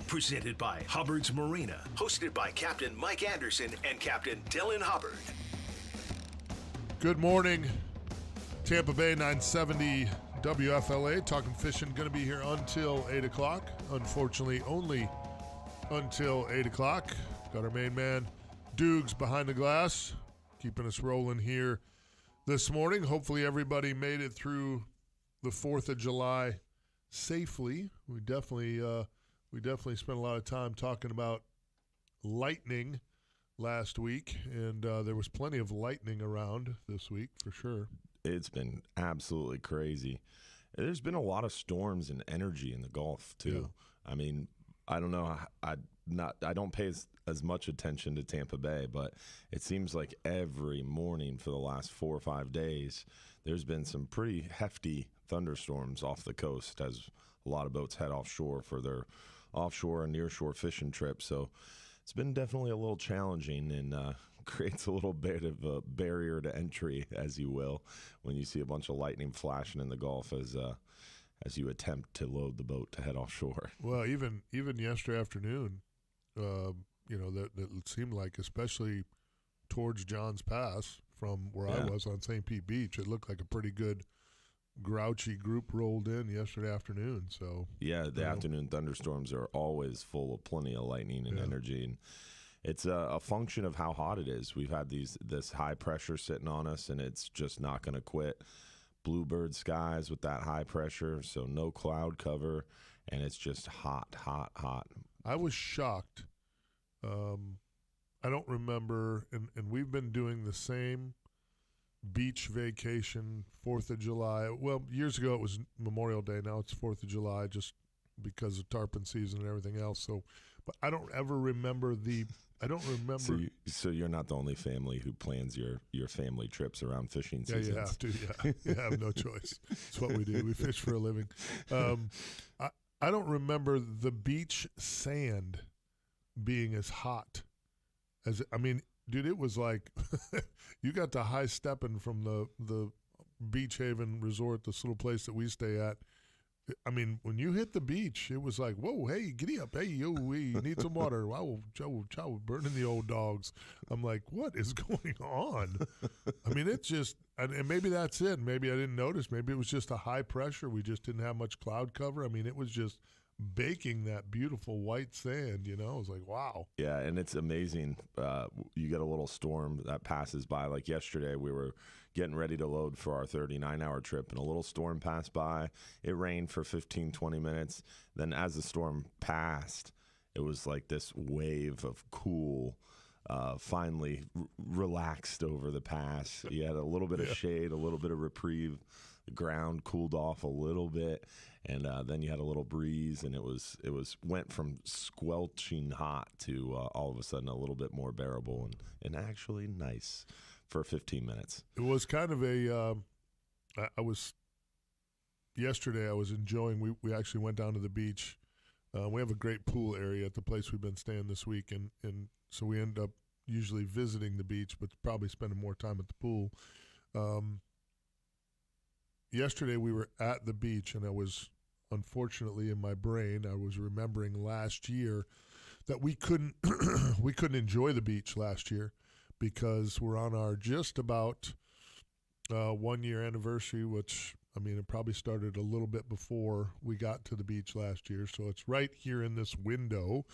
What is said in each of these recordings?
Presented by Hubbard's Marina. Hosted by Captain Mike Anderson and Captain Dylan Hubbard. Good morning, Tampa Bay 970 WFLA. Talking Fishing, going to be here until 8 o'clock. Unfortunately, only until 8 o'clock. Got our main man, Dukes, behind the glass, keeping us rolling here this morning. Hopefully everybody made it through the 4th of July safely. We definitely spent a lot of time talking about lightning last week, and there was plenty of lightning around this week for sure. It's been absolutely crazy. There's been a lot of storms and energy in the Gulf too. Yeah. I mean, I don't know. I don't pay as much attention to Tampa Bay, but it seems like every morning for the last 4 or 5 days, there's been some pretty hefty thunderstorms off the coast as a lot of boats head offshore for their offshore and nearshore fishing trips. So it's been definitely a little challenging and creates a little bit of a barrier to entry, as you will, when you see a bunch of lightning flashing in the Gulf as you attempt to load the boat to head offshore. Well, even yesterday afternoon, that it seemed like, especially towards Johns Pass from where I was on St. Pete Beach, it looked like a pretty good grouchy group rolled in yesterday afternoon. So the afternoon thunderstorms are always full of plenty of lightning and energy, and it's a function of how hot it is. We've had this high pressure sitting on us, and it's just not going to quit. Bluebird skies with that high pressure, so no cloud cover, and it's just hot. I was shocked. I don't remember, and we've been doing the same beach vacation, 4th of July. Well, years ago it was Memorial Day. Now it's 4th of July just because of tarpon season and everything else. So, but I don't ever remember So you're not the only family who plans your family trips around fishing seasons. Yeah, you have to. Yeah, you have no choice. It's what we do. We fish for a living. I don't remember the beach sand being as hot as dude, it was like you got to high stepping from the Beach Haven Resort, this little place that we stay at. I mean, when you hit the beach, it was like, whoa, hey, giddy up. Hey, yo, we need some water. Wow, chow, burning the old dogs. I'm like, what is going on? I mean, it's just, and maybe that's it. Maybe I didn't notice. Maybe it was just a high pressure. We just didn't have much cloud cover. I mean, it was just baking that beautiful white sand, I was like, wow. Yeah, and it's amazing. You get a little storm that passes by. Like yesterday, we were getting ready to load for our 39-hour trip, and a little storm passed by. It rained for 15, 20 minutes. Then as the storm passed, it was like this wave of cool finally relaxed over the pass. You had a little bit of shade, a little bit of reprieve. The ground cooled off a little bit, and then you had a little breeze, and it went from squelching hot to all of a sudden a little bit more bearable and actually nice for 15 minutes. It was kind of yesterday I was enjoying, we actually went down to the beach. We have a great pool area at the place we've been staying this week, and so we end up usually visiting the beach, but probably spending more time at the pool. Yesterday we were at the beach, and I was, unfortunately, in my brain, I was remembering last year that we couldn't enjoy the beach last year because we're on our just about 1 year anniversary, which, it probably started a little bit before we got to the beach last year. So it's right here in this window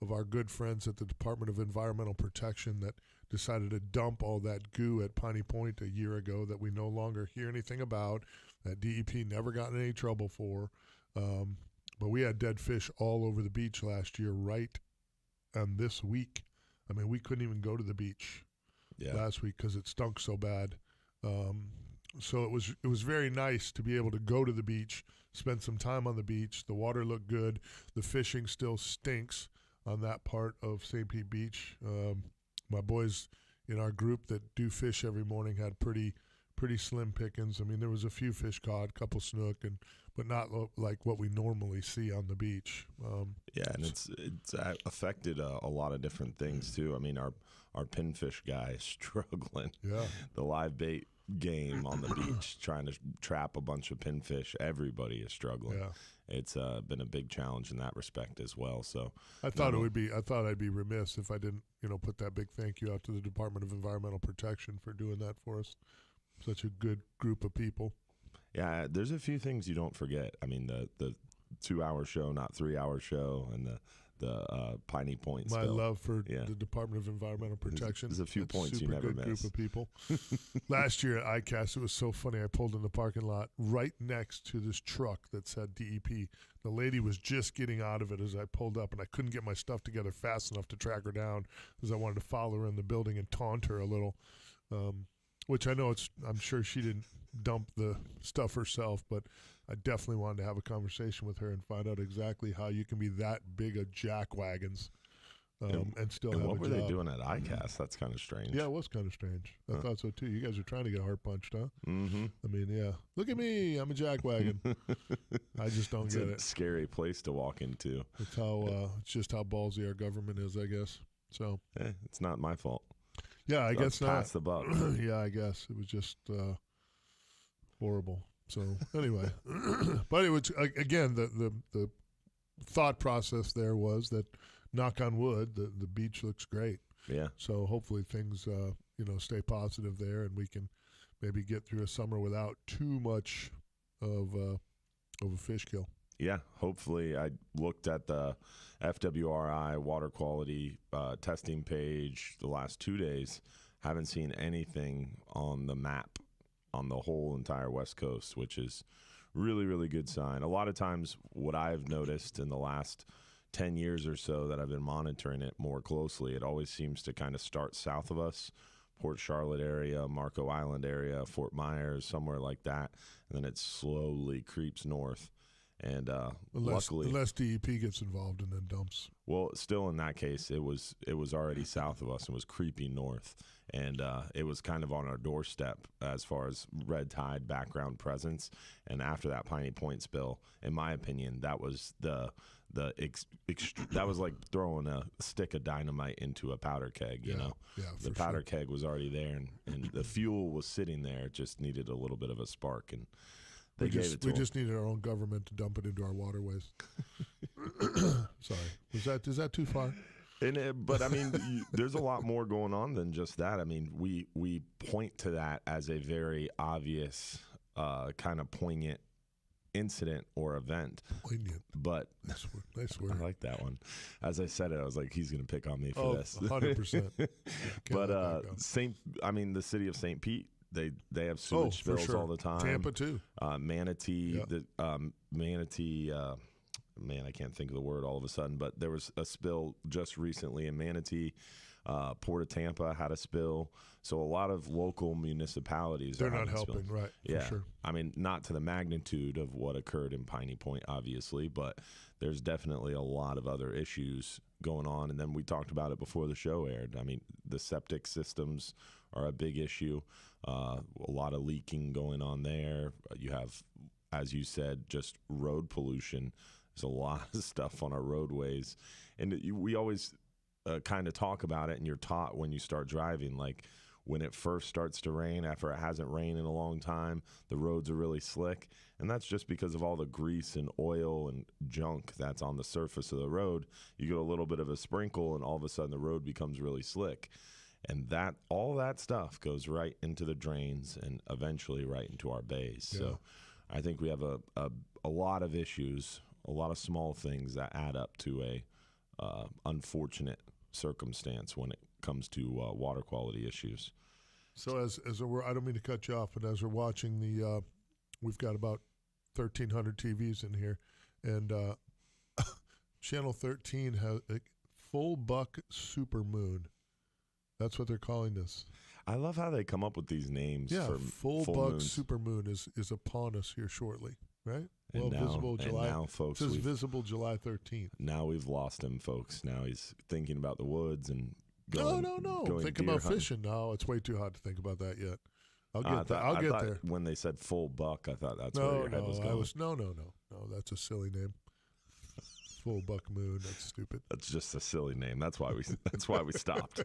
of our good friends at the Department of Environmental Protection that decided to dump all that goo at Piney Point a year ago that we no longer hear anything about, that DEP never got in any trouble for. But we had dead fish all over the beach last year, right? And this week, we couldn't even go to the beach last week because it stunk so bad. So it was very nice to be able to go to the beach, spend some time on the beach. The water looked good. The fishing still stinks on that part of St. Pete Beach. My boys in our group that do fish every morning had pretty slim pickings. There was a few fish caught, a couple snook, but not like what we normally see on the beach. And it's affected a lot of different things too. Our pinfish guy is struggling. Yeah, the live bait game on the beach trying to trap a bunch of pinfish. Everybody is struggling. Yeah. It's been a big challenge in that respect as well. So I thought I'd be remiss if I didn't, put that big thank you out to the Department of Environmental Protection for doing that for us. Such a good group of people. Yeah, there's a few things you don't forget. I mean, the 2-hour show, not 3-hour show, and the Piney Point My spill. love for the Department of Environmental Protection. There's a few points you super never good miss. Group of people. Last year at ICAST, it was so funny. I pulled in the parking lot right next to this truck that said DEP. The lady was just getting out of it as I pulled up, and I couldn't get my stuff together fast enough to track her down because I wanted to follow her in the building and taunt her a little. Which I'm sure she didn't dump the stuff herself, but I definitely wanted to have a conversation with her and find out exactly how you can be that big of jackwagons and still have a job. What were they doing at ICAST? That's kind of strange. Yeah, it was kind of strange. I thought so too. You guys are trying to get heart punched, huh? Mm-hmm. I mean, yeah. Look at me. I'm a jackwagon. I just don't get it. It's a scary place to walk into. It's just how ballsy our government is, I guess. So it's not my fault. Yeah, I guess not. Pass the buck. Yeah, I guess it was just horrible. So anyway, but it was again the thought process there was that, knock on wood, the beach looks great. Yeah. So hopefully things stay positive there, and we can maybe get through a summer without too much of a fish kill. Yeah, hopefully. I looked at the FWRI water quality testing page the last 2 days. Haven't seen anything on the map on the whole entire West Coast, which is really, really good sign. A lot of times what I've noticed in the last 10 years or so that I've been monitoring it more closely, it always seems to kind of start south of us, Port Charlotte area, Marco Island area, Fort Myers, somewhere like that, and then it slowly creeps north. And luckily, unless DEP gets involved and then dumps. Well, still in that case, it was already south of us and was creeping north, and it was kind of on our doorstep as far as red tide background presence. And after that Piney Point spill, in my opinion, that was that was like throwing a stick of dynamite into a powder keg. You know, the powder keg was already there, and the fuel was sitting there. It just needed a little bit of a spark, and we just needed our own government to dump it into our waterways. Sorry, is that too far? But I mean, there's a lot more going on than just that. I mean, we point to that as a very obvious, kind of poignant incident or event. Poignant, but nice word. I like that one. As I said it, I was like, he's going to pick on me for this. 100%. But the city of St. Pete. They have sewage spills all the time. Tampa too. Manatee, yep. Manatee. Man, I can't think of the word all of a sudden. But there was a spill just recently in Manatee. Port of Tampa had a spill. So a lot of local municipalities they're not helping, spills. Right? Yeah, for sure. I mean, not to the magnitude of what occurred in Piney Point, obviously, but there's definitely a lot of other issues going on. And then we talked about it before the show aired. I mean, the septic systems are a big issue. A lot of leaking going on there. You have, as you said, just road pollution. There's a lot of stuff on our roadways. And we always kind of talk about it, and you're taught when you start driving, like when it first starts to rain, after it hasn't rained in a long time, the roads are really slick. And that's just because of all the grease and oil and junk that's on the surface of the road. You get a little bit of a sprinkle, and all of a sudden the road becomes really slick. And all that stuff goes right into the drains and eventually right into our bays. Yeah. So I think we have a lot of issues, a lot of small things that add up to a unfortunate circumstance when it comes to water quality issues. So as I don't mean to cut you off, but as we're watching we've got about 1,300 TVs in here, and Channel 13 has a full buck supermoon. That's what they're calling this. I love how they come up with these names. Yeah, for full buck supermoon is upon us here shortly, right? And visible July. Now, folks, it says visible July 13th. Now we've lost him, folks. Now he's thinking about the woods and going. No. Think about fishing. No, it's way too hot to think about that yet. I'll get there. When they said full buck, I thought that's where your head was going. No. That's a silly name. full buck moon. That's stupid. That's just a silly name. That's why we stopped.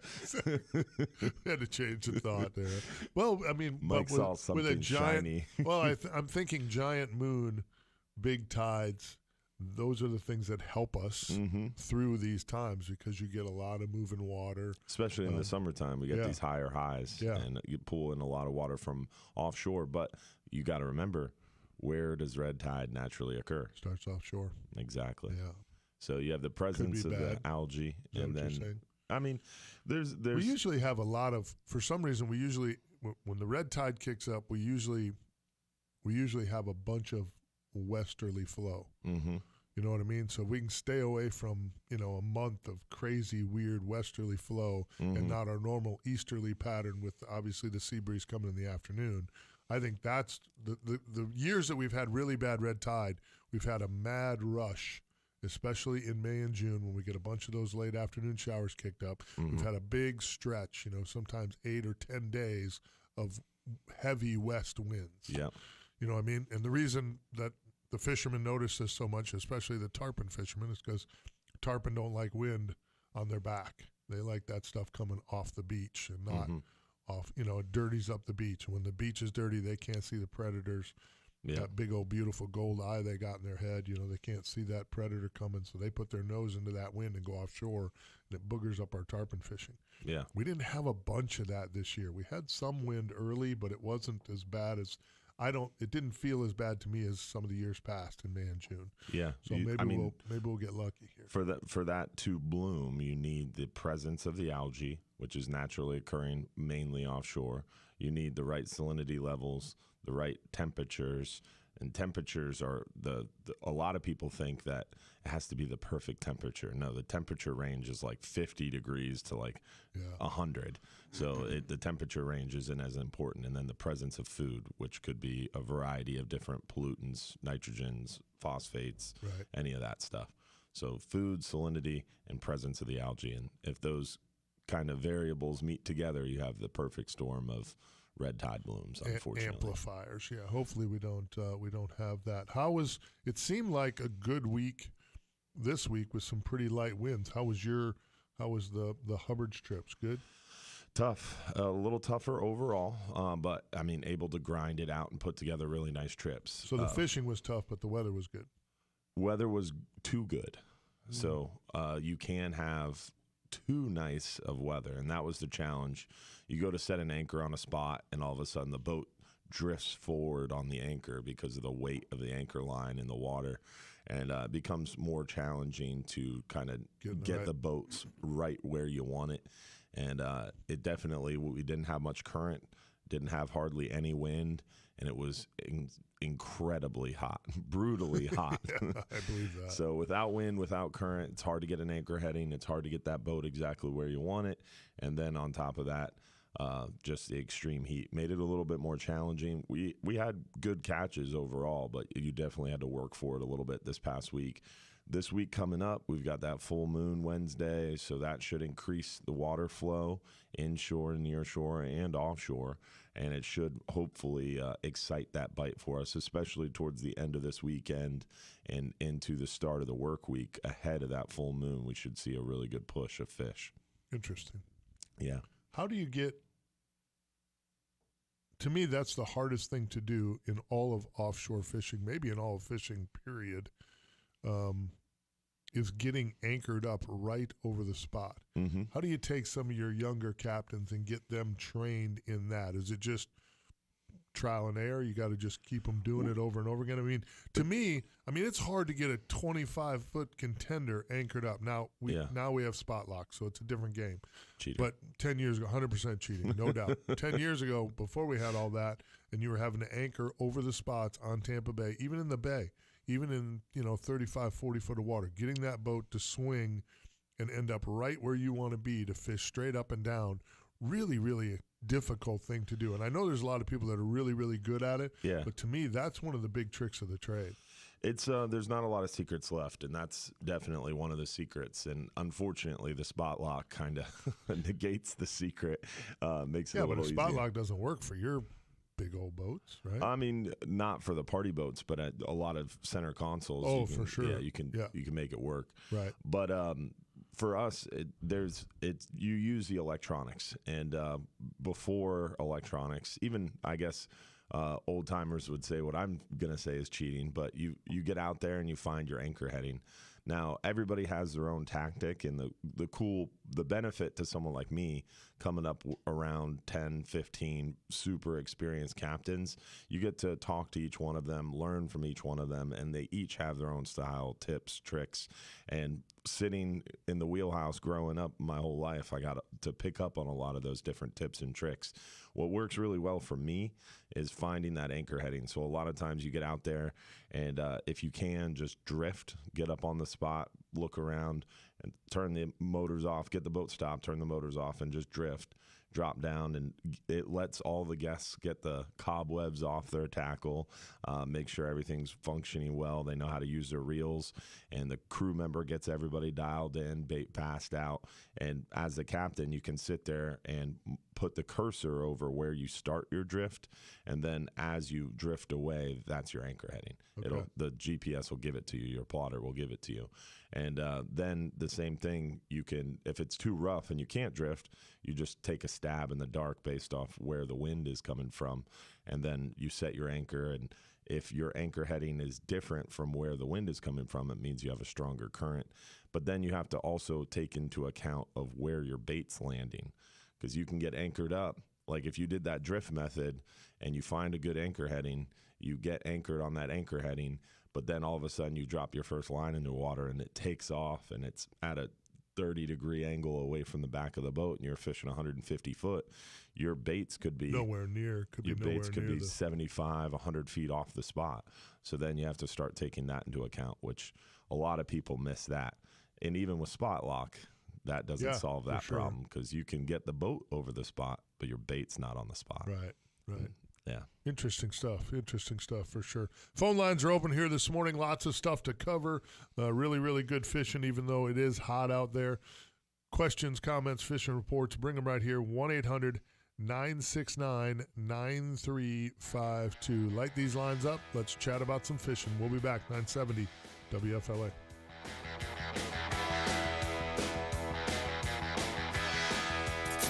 Had to change the thought there. Well, I mean, Mike but saw with something a giant, shiny. well, I'm thinking giant moon, big tides. Those are the things that help us through these times because you get a lot of moving water. Especially in the summertime, we get these higher highs, Yeah. and you pull in a lot of water from offshore. But you got to remember, where does red tide naturally occur? Starts offshore. Exactly. Yeah. So you have the presence of the algae, Is that and what you're then saying? I mean, there's We usually have a lot of. For some reason, when the red tide kicks up, we usually have a bunch of westerly flow. mm-hmm. You know what I mean? So we can stay away from, a month of crazy, weird westerly flow and not our normal easterly pattern with obviously the sea breeze coming in the afternoon. I think that's the years that we've had really bad red tide, we've had a mad rush, especially in May and June when we get a bunch of those late afternoon showers kicked up. We've had a big stretch, sometimes 8 or 10 days of heavy west winds. Yeah. You know what I mean? And the reason that the fishermen notice this so much, especially the tarpon fishermen, is because tarpon don't like wind on their back. They like that stuff coming off the beach and not off, it dirties up the beach. And when the beach is dirty, they can't see the predators. Yeah. That big old beautiful gold eye they got in their head, they can't see that predator coming, so they put their nose into that wind and go offshore, and it boogers up our tarpon fishing. Yeah. We didn't have a bunch of that this year. We had some wind early, but it wasn't as bad as it didn't feel as bad to me as some of the years past in May and June. Yeah. So maybe we'll get lucky here. For that to bloom, you need the presence of the algae, which is naturally occurring mainly offshore. You need the right salinity levels, the right temperatures, and temperatures are a lot of people think that it has to be the perfect temperature. No, the temperature range is like 50 degrees to like 100. So the temperature range isn't as important. And then the presence of food, which could be a variety of different pollutants, nitrogens, phosphates, any of that stuff. So food, salinity, and presence of the algae. And if those kind of variables meet together, you have the perfect storm of red tide blooms, unfortunately. Amplifiers, yeah. Hopefully we don't have that. It seemed like a good week this week with some pretty light winds. How was the Hubbard trips? Good? Tough. A little tougher overall, but I mean, able to grind it out and put together really nice trips. So the fishing was tough, but the weather was good. Weather was too good. So you can have too nice of weather, and that was the challenge. You go to set an anchor on a spot, and all of a sudden the boat drifts forward on the anchor because of the weight of the anchor line in the water, and it becomes more challenging to kind of get the boats right where you want it. And it definitely, we didn't have much current, didn't have hardly any wind, and it was incredibly hot, brutally hot. Yeah, I believe that. So without wind, without current, it's hard to get an anchor heading. It's hard to get that boat exactly where you want it. And then on top of that, just the extreme heat made it a little bit more challenging. We had good catches overall, but you definitely had to work for it a little bit this past week. This week coming up, we've got that full moon Wednesday, so that should increase the water flow inshore, near shore, and offshore, and it should hopefully excite that bite for us, especially towards the end of this weekend and into the start of the work week. Ahead of that full moon, we should see a really good push of fish. Interesting. Yeah. How do you get – to me, that's the hardest thing to do in all of offshore fishing, maybe in all of fishing, period, is getting anchored up right over the spot. Mm-hmm. How do you take some of your younger captains and get them trained in that? Is it just trial and error? You got to just keep them doing it over and over again? I mean, to me, it's hard to get a 25-foot contender anchored up. Now we have spot lock, so it's a different game. Cheating. But 10 years ago, 100% cheating, no doubt. 10 years ago, before we had all that, and you were having to anchor over the spots on Tampa Bay, even in the bay, even in 35, 40 foot of water, getting that boat to swing and end up right where you want to be to fish straight up and down, really, really a difficult thing to do. And I know there's a lot of people that are really, really good at it. Yeah. But to me, that's one of the big tricks of the trade. It's there's not a lot of secrets left, and that's definitely one of the secrets. And unfortunately, the spot lock kind of negates the secret, makes it a little but a spot easier. lock doesn't work for your big old boats, right? I mean, not for the party boats, but at a lot of center consoles. Oh, you can, for sure. Yeah, you can make it work. Right. But for us, you use the electronics, and before electronics, even I guess old timers would say what I'm gonna say is cheating. But you get out there and you find your anchor heading. Now, everybody has their own tactic, and the benefit to someone like me coming up around 10, 15 super experienced captains, you get to talk to each one of them, learn from each one of them, and they each have their own style, tips, tricks. And sitting in the wheelhouse growing up my whole life, I got to pick up on a lot of those different tips and tricks. What works really well for me is finding that anchor heading. So a lot of times you get out there, and if you can, just drift, get up on the spot, look around, and turn the motors off, get the boat stopped, turn the motors off, and just drift, drop down, and it lets all the guests get the cobwebs off their tackle, make sure everything's functioning well. They know how to use their reels, and the crew member gets everybody dialed in, bait passed out. And as the captain, you can sit there and put the cursor over where you start your drift, and then as you drift away, that's your anchor heading. Okay. The GPS will give it to you, your plotter will give it to you. And then the same thing, you can, if it's too rough and you can't drift, you just take a stab in the dark based off where the wind is coming from, and then you set your anchor. And if your anchor heading is different from where the wind is coming from, it means you have a stronger current. But then you have to also take into account of where your bait's landing, because you can get anchored up. Like if you did that drift method and you find a good anchor heading, you get anchored on that anchor heading, but then all of a sudden you drop your first line into water and it takes off and it's at a 30-degree angle away from the back of the boat and you're fishing 150 foot. Your baits could be nowhere near. Your baits could be 75, 100 feet off the spot. So then you have to start taking that into account, which a lot of people miss that. And even with spot lock, that doesn't solve that problem, because you can get the boat over the spot, but your bait's not on the spot. Right. Yeah. Interesting stuff for sure. Phone lines are open here this morning. Lots of stuff to cover. Really, really good fishing, even though it is hot out there. Questions, comments, fishing reports, bring them right here. 1-800-969-9352. Light these lines up. Let's chat about some fishing. We'll be back. 970 WFLA.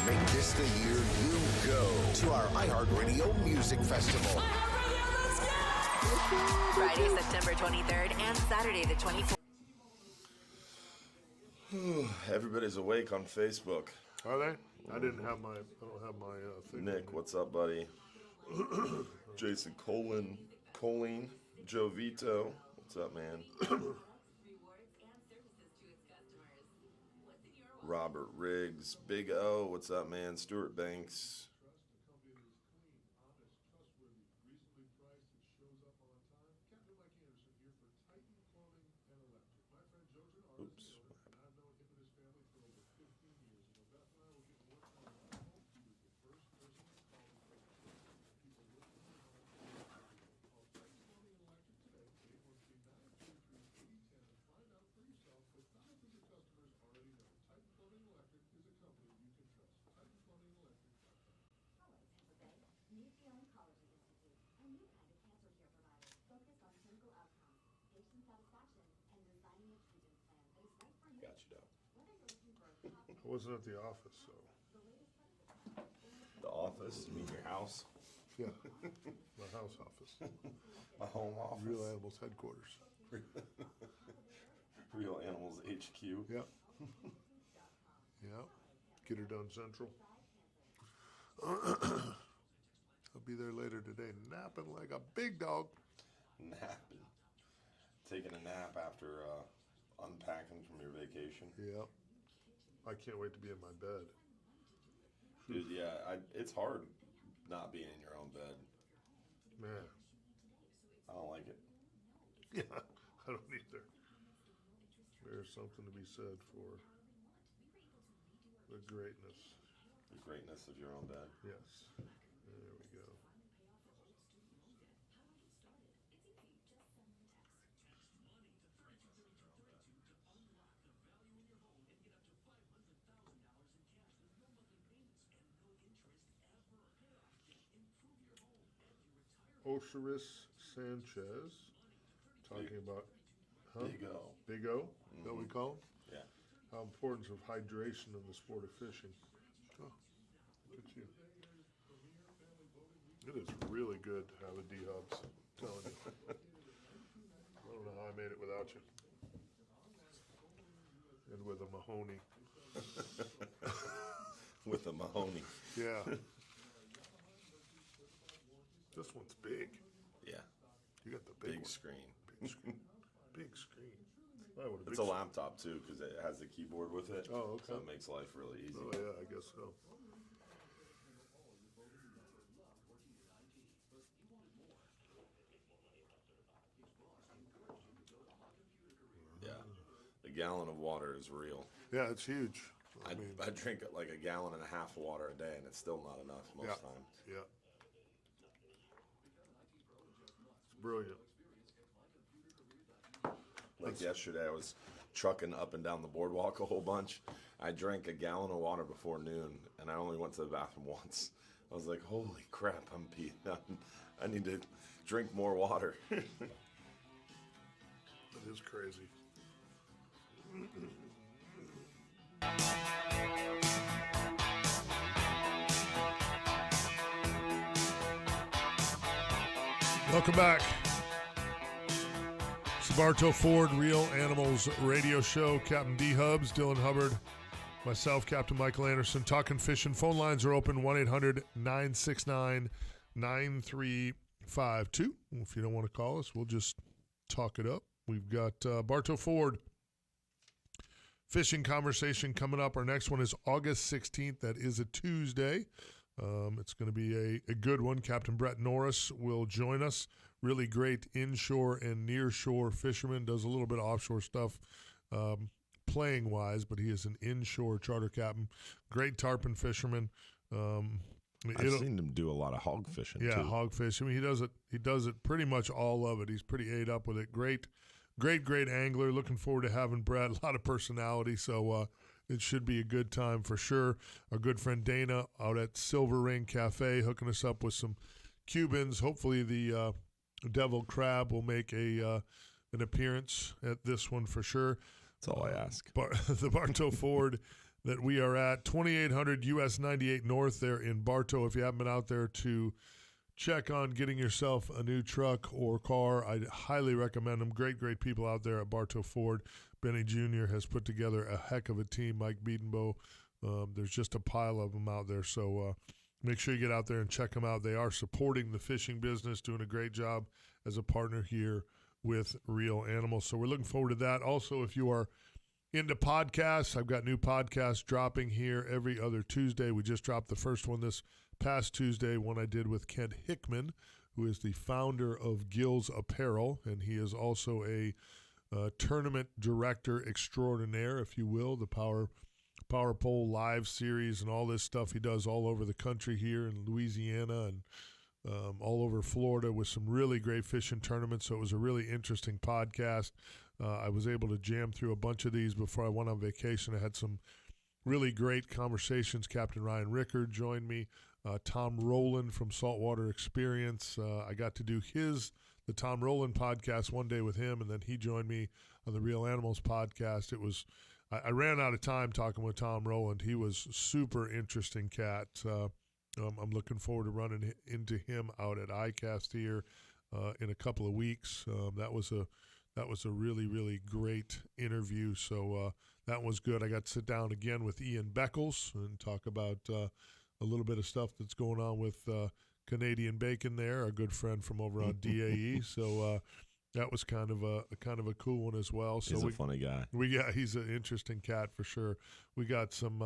Make this the year you go to our iHeartRadio Music Festival. Friday, September 23rd and Saturday the 24th. Everybody's awake on Facebook. Are they? I don't have my thing. Nick, what's up, buddy? Jason Colleen, Joe Vito, what's up, man? Robert Riggs, Big O, what's up, man? Stuart Banks. Oops. Got you, Doc. I wasn't at the office, so. The office? You mean your house? Yeah. My house office. My home office? Real Animals headquarters. Real Animals HQ? Yep. Yep. Get her done Central. I'll be there later today, napping like a big dog. Napping. Taking a nap after unpacking from your vacation. Yep. I can't wait to be in my bed. Dude, yeah, it's hard not being in your own bed. Man. I don't like it. Yeah, I don't either. There's something to be said for the greatness. The greatness of your own bed. Yes. There we go. Osiris Sanchez talking about Big O. Big O, is that what we call him? Yeah. How importance of hydration in the sport of fishing. Oh, look at you. It is really good to have a D-Hubs. I'm telling you. I don't know how I made it without you. And with a Mahoney. With a Mahoney. Yeah. This one's big. Yeah. You got the big one. Screen. Big screen. Big screen. Oh, what It's a laptop too because it has the keyboard with it. Oh, okay. So it makes life really easy. Oh, yeah, I guess so. Yeah. The gallon of water is real. Yeah, it's huge. I drink like a gallon and a half of water a day, and it's still not enough most times. Yeah. It's brilliant. Like yesterday, I was trucking up and down the boardwalk a whole bunch. I drank a gallon of water before noon, and I only went to the bathroom once. I was like, holy crap, I'm peeing. I need to drink more water. It is crazy. Welcome back. It's the Bartow Ford Real Animals Radio Show. Captain D. Hubs, Dylan Hubbard, myself, Captain Michael Anderson, talking fishing. Phone lines are open, 1-800-969-9352. If you don't want to call us, we'll just talk it up. We've got Bartow Ford fishing conversation coming up. Our next one is August 16th. That is a Tuesday. It's going to be a good one. Captain Brett Norris will join us. Really great inshore and nearshore fisherman. Does a little bit of offshore stuff playing-wise, but he is an inshore charter captain. Great tarpon fisherman. I've seen him do a lot of hog fishing, yeah, too. hog fishing. I mean, he does it pretty much all of it. He's pretty ate up with it. Great angler. Looking forward to having Brett. A lot of personality, so it should be a good time for sure. Our good friend Dana out at Silver Ring Cafe hooking us up with some Cubans. Hopefully the Devil Crab will make an appearance at this one for sure. That's all I ask. The Bartow Ford that we are at, 2800 US 98 North there in Bartow. If you haven't been out there to check on getting yourself a new truck or car, I highly recommend them. Great people out there at Bartow Ford. Benny Jr. has put together a heck of a team. Mike Biedenbow. There's just a pile of them out there. So make sure you get out there and check them out. They are supporting the fishing business, doing a great job as a partner here with Real Animals. So we're looking forward to that. Also, if you are into podcasts, I've got new podcasts dropping here every other Tuesday. We just dropped the first one this past Tuesday, one I did with Kent Hickman, who is the founder of Gills Apparel, and he is also a tournament director extraordinaire, if you will, the Power Pole Live series and all this stuff he does all over the country here in Louisiana and all over Florida with some really great fishing tournaments. So it was a really interesting podcast. I was able to jam through a bunch of these before I went on vacation. I had some really great conversations. Captain Ryan Rickard joined me. Tom Rowland from Saltwater Experience. I got to do the Tom Rowland podcast one day with him, and then he joined me on the Real Animals podcast. It was I ran out of time talking with Tom Rowland. He was super interesting cat. I'm looking forward to running into him out at ICAST here in a couple of weeks. That was a really great interview. So that was good. I got to sit down again with Ian Beckles and talk about a little bit of stuff that's going on with Canadian Bacon there, a good friend from over on DAE. So that was kind of a cool one as well. So he's a funny guy. He's an interesting cat for sure. We got some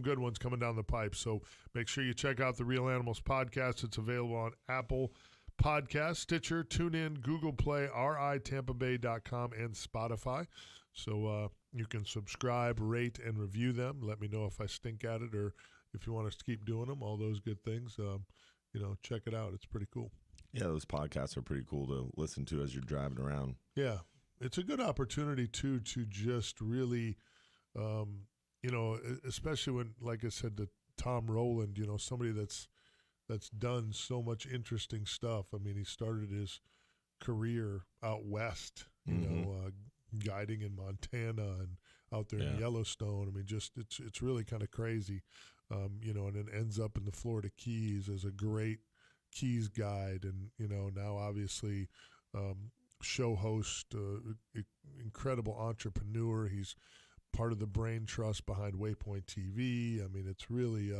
good ones coming down the pipe. So make sure you check out the Real Animals podcast. It's available on Apple Podcast, Stitcher, TuneIn, Google Play, RITampaBay.com, and Spotify. So you can subscribe, rate, and review them. Let me know if I stink at it or if you want us to keep doing them. All those good things. Check it out. It's pretty cool. Yeah, those podcasts are pretty cool to listen to as you're driving around. Yeah, it's a good opportunity, too, to just really, especially when, like I said, to Tom Rowland, somebody that's that's done so much interesting stuff. I mean, he started his career out west, guiding in Montana and out there in Yellowstone. I mean, just it's really kind of crazy, and then ends up in the Florida Keys as a great Keys guide, and now obviously show host, incredible entrepreneur. He's part of the brain trust behind Waypoint TV. I mean, it's really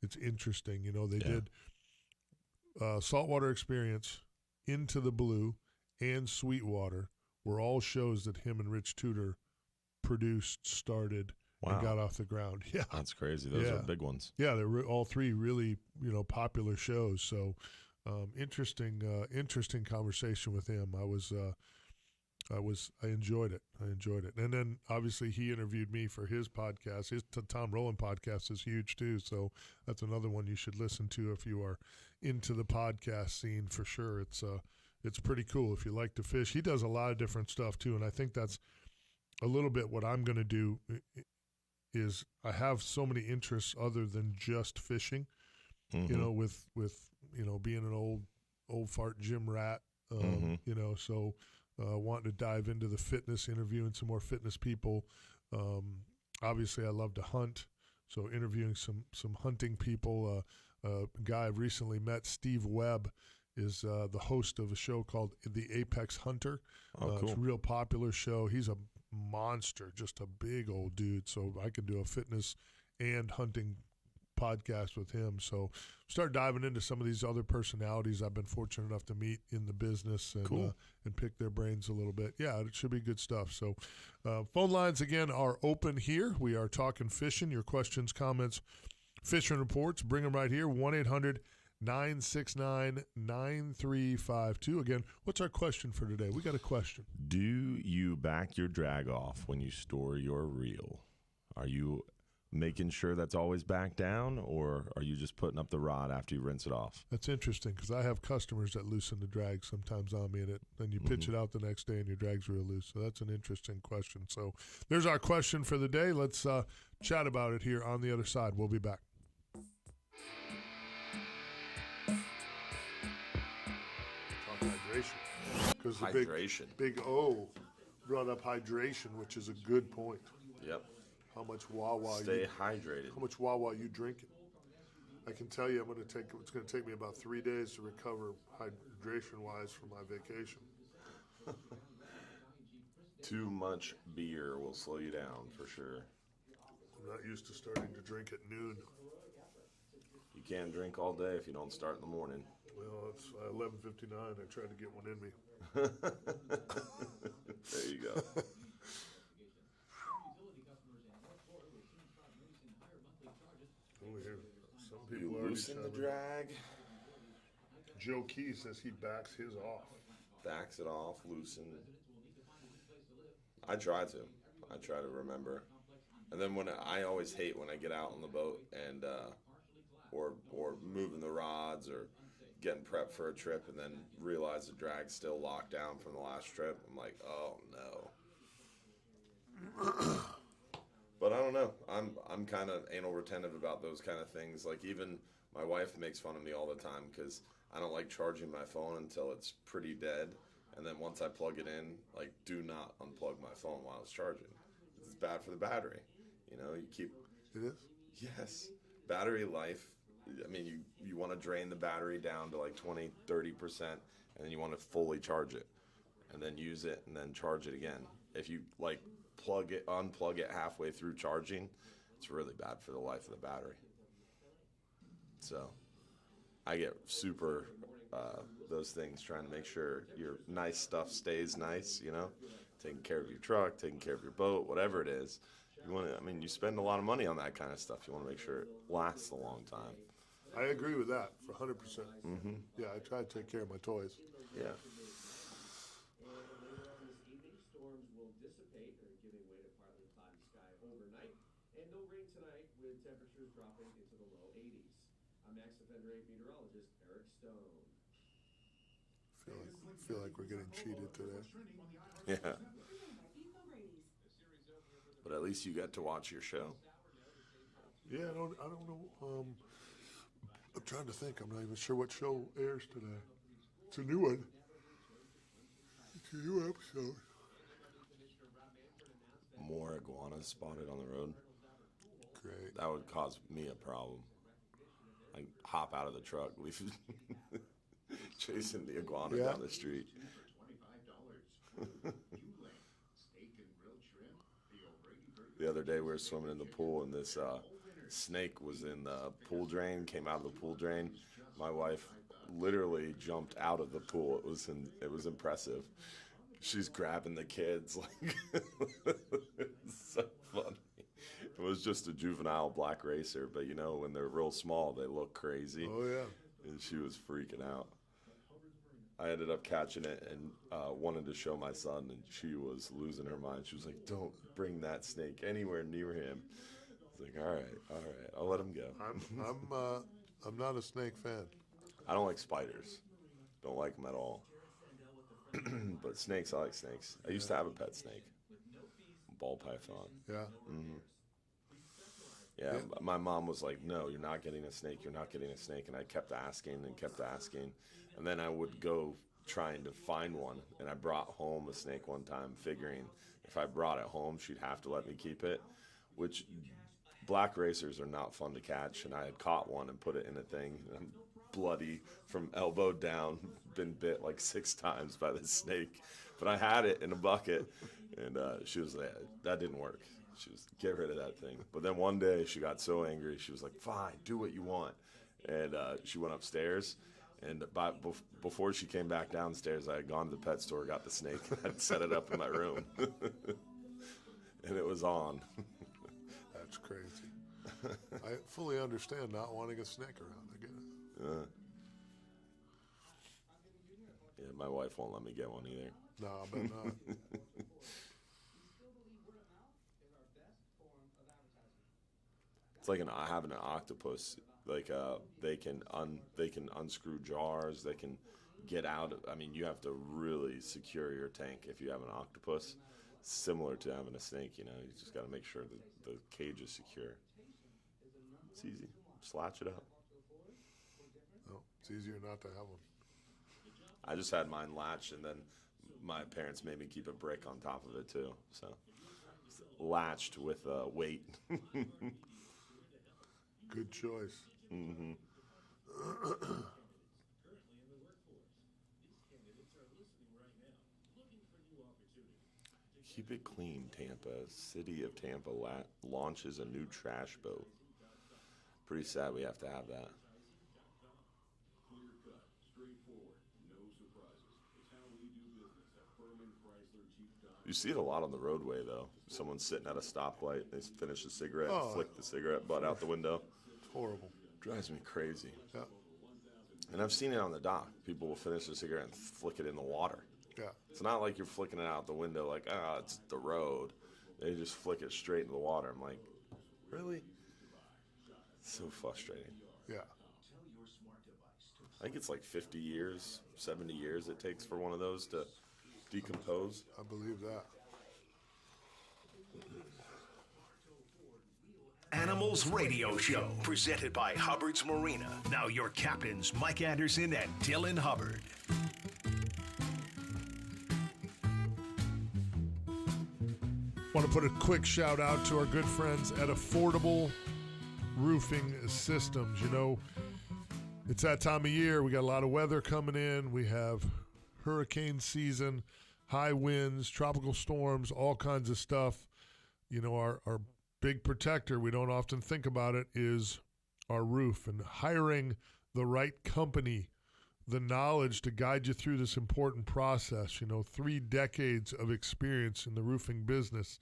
it's interesting. They did Saltwater Experience, Into the Blue, and Sweetwater were all shows that him and Rich Tudor produced, started, and got off the ground. Yeah, that's crazy. Those are big ones. Yeah, they're all three really popular shows. So interesting conversation with him. I enjoyed it. And then obviously he interviewed me for his podcast. His Tom Rowland podcast is huge too. So that's another one you should listen to if you are into the podcast scene for sure. It's pretty cool if you like to fish. He does a lot of different stuff too, and I think that's a little bit what I'm going to do. Is I have so many interests other than just fishing. With being an old fart gym rat. So. Wanting to dive into the fitness, interviewing some more fitness people. Obviously, I love to hunt, so interviewing some hunting people. A guy I've recently met, Steve Webb, is the host of a show called The Apex Hunter. Cool. It's a real popular show. He's a monster, just a big old dude, so I could do a fitness and hunting podcast with him. So start diving into some of these other personalities I've been fortunate enough to meet in the business and and pick their brains a little bit. Yeah, it should be good stuff. So phone lines again are open here. We are talking fishing. Your questions, comments, fishing reports, bring them right here. 1-800-969-9352. Again, what's our question for today? We got a question. Do you back your drag off when you store your reel? Are you making sure that's always back down, or are you just putting up the rod after you rinse it off? That's interesting because I have customers that loosen the drag sometimes on me, and then you pitch it out the next day and your drag's real loose. So that's an interesting question. So there's our question for the day. Let's chat about it here on the other side. We'll be back. Talk hydration. Because the big O brought up hydration, which is a good point. Yep. How much Wawa Stay hydrated. How much Wawa you drinking? I can tell you, it's going to take me about 3 days to recover hydration-wise from my vacation. Too much beer will slow you down for sure. I'm not used to starting to drink at noon. You can't drink all day if you don't start in the morning. Well, it's 11:59. I tried to get one in me. There you go. Some people You loosen the drag. Joe Key says he backs his off. Backs it off, loosen. I try to remember. And then I always hate when I get out on the boat and or moving the rods or getting prepped for a trip and then realize the drag's still locked down from the last trip. I'm like, oh no. But I don't know. I'm kind of anal retentive about those kind of things. Like even my wife makes fun of me all the time because I don't like charging my phone until it's pretty dead. And then once I plug it in, like do not unplug my phone while it's charging. It's bad for the battery. You keep... It is? Yes. Battery life. I mean, you want to drain the battery down to like 20, 30%, and then you want to fully charge it. And then use it and then charge it again. If you like unplug it halfway through charging, it's really bad for the life of the battery. So I get super those things, trying to make sure your nice stuff stays nice, taking care of your truck, taking care of your boat, whatever it is. You spend a lot of money on that kind of stuff. You want to make sure it lasts a long time. I agree with that for 100%. Mm-hmm. Yeah, I try to take care of my toys. Yeah. Storms will dissipate or giving way to partly cloudy sky overnight, and no rain tonight with temperatures dropping into the low 80s. I'm Max Offender 8 meteorologist Eric Stone. Feel like we're getting cheated today. Yeah. But at least you got to watch your show. Yeah, I don't know. I'm trying to think. I'm not even sure what show airs today. It's a new one. It's a new episode. More iguanas spotted on the road. Great. That would cause me a problem. I hop out of the truck, leave, chasing the iguana down the street. The other day we were swimming in the pool and this snake was in the pool drain, came out of the pool drain. My wife literally jumped out of the pool. It was impressive. She's grabbing the kids like it's so funny. It was just a juvenile black racer, but you know when they're real small they look crazy. Oh yeah. And she was freaking out. I ended up catching it and wanted to show my son, and she was losing her mind. She was like, "Don't bring that snake anywhere near him." It's like, all right, I'll let him go. I'm not a snake fan. I don't like spiders. Don't like them at all. But snakes, I like snakes. I used to have a pet snake, ball python. Yeah. Mm-hmm. Yeah, my mom was like, "No, you're not getting a snake. You're not getting a snake." And I kept asking and kept asking. And then I would go trying to find one. And I brought home a snake one time, figuring if I brought it home, she'd have to let me keep it, which black racers are not fun to catch. And I had caught one and put it in a thing. I'm bloody from elbow down, been bit like 6 times by the snake. But I had it in a bucket. And she was like, that didn't work. She was, get rid of that thing. But then one day she got so angry, she was like, fine, do what you want. And she went upstairs. And before she came back downstairs, I had gone to the pet store, got the snake, I'd set it up in my room. And it was on. That's crazy. I fully understand not wanting a snake around. I get it. Yeah, my wife won't let me get one either. No, I bet not. It's like having an octopus. Like they can unscrew jars. They can get out. I mean, you have to really secure your tank if you have an octopus. Similar to having a snake, you know, you just got to make sure that the cage is secure. It's easy. Just latch it up. No, it's easier not to have one. I just had mine latched, and then my parents made me keep a brick on top of it too. So it's latched with weight. Good choice. Mm-hmm. Keep it clean, Tampa. City of Tampa launches a new trash boat. Pretty sad we have to have that. You see it a lot on the roadway, though. Someone's sitting at a stoplight, they finish a cigarette, flick the cigarette butt out the window. It's horrible. Drives me crazy. Yeah. And I've seen it on the dock. People will finish a cigarette and flick it in the water. Yeah. It's not like you're flicking it out the window like, it's the road. They just flick it straight into the water. I'm like, really? It's so frustrating. Yeah. I think it's like 50 years, 70 years it takes for one of those to decompose. I believe that. Animals Radio Show, presented by Hubbard's Marina. Now your captains, Mike Anderson and Dylan Hubbard. Want to put a quick shout out to our good friends at Affordable Roofing Systems. You know, it's that time of year. We got a lot of weather coming in. We have hurricane season, high winds, tropical storms, all kinds of stuff. You know, our big protector, we don't often think about it, is our roof, and hiring the right company, the knowledge to guide you through this important process. You know, 3 decades of experience in the roofing business,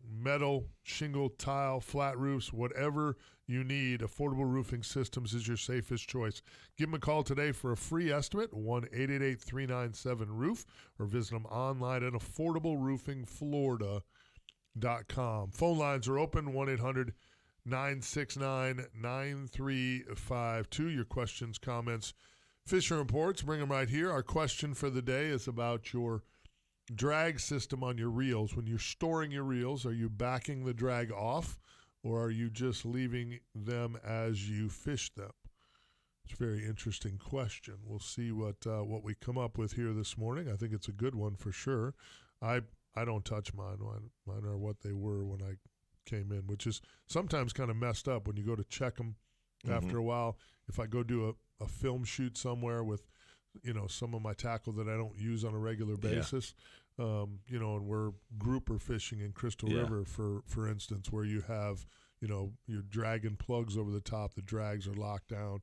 metal, shingle, tile, flat roofs, whatever you need, Affordable Roofing Systems is your safest choice. Give them a call today for a free estimate, 1-888-397-ROOF, or visit them online at affordableroofingflorida.com. Phone lines are open, 1-800-969-9352. Your questions, comments, fishing reports, bring them right here. Our question for the day is about your drag system on your reels. When you're storing your reels, are you backing the drag off, or are you just leaving them as you fish them? It's a very interesting question. We'll see what we come up with here this morning. I think it's a good one for sure. I don't touch mine. Mine are what they were when I came in, which is sometimes kind of messed up when you go to check them after a while. If I go do a film shoot somewhere with, some of my tackle that I don't use on a regular basis, and we're grouper fishing in Crystal River, for instance, where you have, you're dragging plugs over the top, the drags are locked down.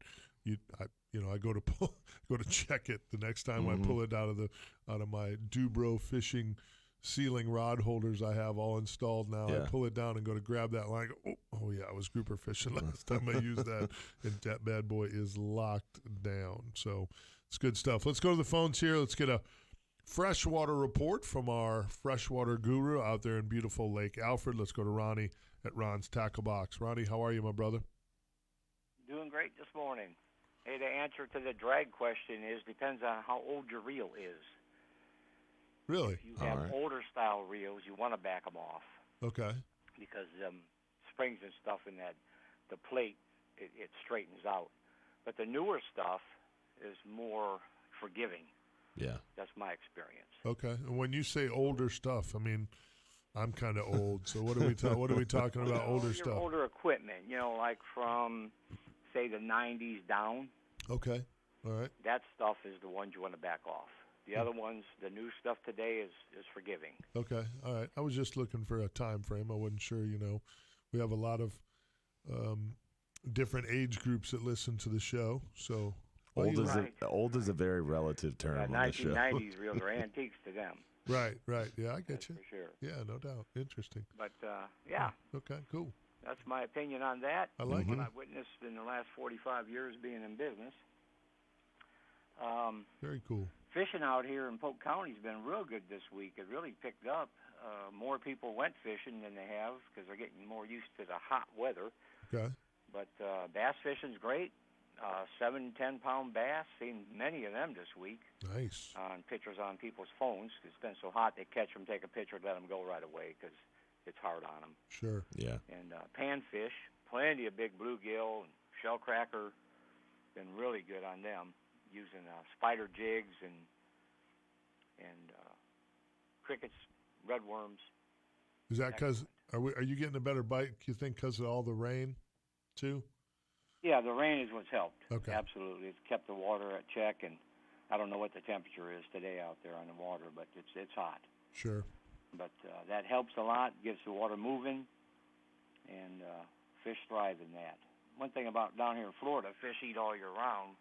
I go to check it the next time I pull it out of my Dubro fishing ceiling rod holders I have all installed now. I pull it down and go to grab that line. Oh yeah, I was grouper fishing last time I used that, and that bad boy is locked down. So it's good stuff. Let's go to the phones here. Let's get a freshwater report from our freshwater guru out there in beautiful Lake Alfred. Let's go to Ronnie at Ron's Tackle Box. Ronnie, how are you, my brother? Doing great this morning. Hey, the answer to the drag question depends on how old your reel is. Really? If you have older style reels, you want to back them off. Okay. Because springs and stuff in the plate, it straightens out. But the newer stuff is more forgiving. Yeah. That's my experience. Okay. And when you say older stuff, I mean, I'm kind of old. So what are we talking about? Older stuff. Older equipment, like from say the 90s down. Okay. All right. That stuff is the ones you want to back off. The other ones, the new stuff today is forgiving. Okay. All right. I was just looking for a time frame. I wasn't sure, we have a lot of different age groups that listen to the show. So old is a very relative term on the show. 1990s reels are antiques to them. Right. Yeah, I get That's you. For sure. Yeah, no doubt. Interesting. But, yeah. Okay, cool. That's my opinion on that. I like what it. I've witnessed in the last 45 years being in business. Very cool. Fishing out here in Polk County has been real good this week. It really picked up. More people went fishing than they have because they're getting more used to the hot weather. Okay. But bass fishing's great. 7, 10-pound bass. Seen many of them this week. Nice. On pictures on people's phones. It's been so hot they catch them, take a picture, let them go right away because it's hard on them. Sure. Yeah. And panfish, plenty of big bluegill and shellcracker. Been really good on them, using spider jigs and crickets, redworms. Is that because are you getting a better bite? You think because of all the rain, too? Yeah, the rain is what's helped. Okay. Absolutely, it's kept the water at check, and I don't know what the temperature is today out there on the water, but it's hot. Sure. But that helps a lot, gets the water moving, and fish thrive in that. One thing about down here in Florida, fish eat all year round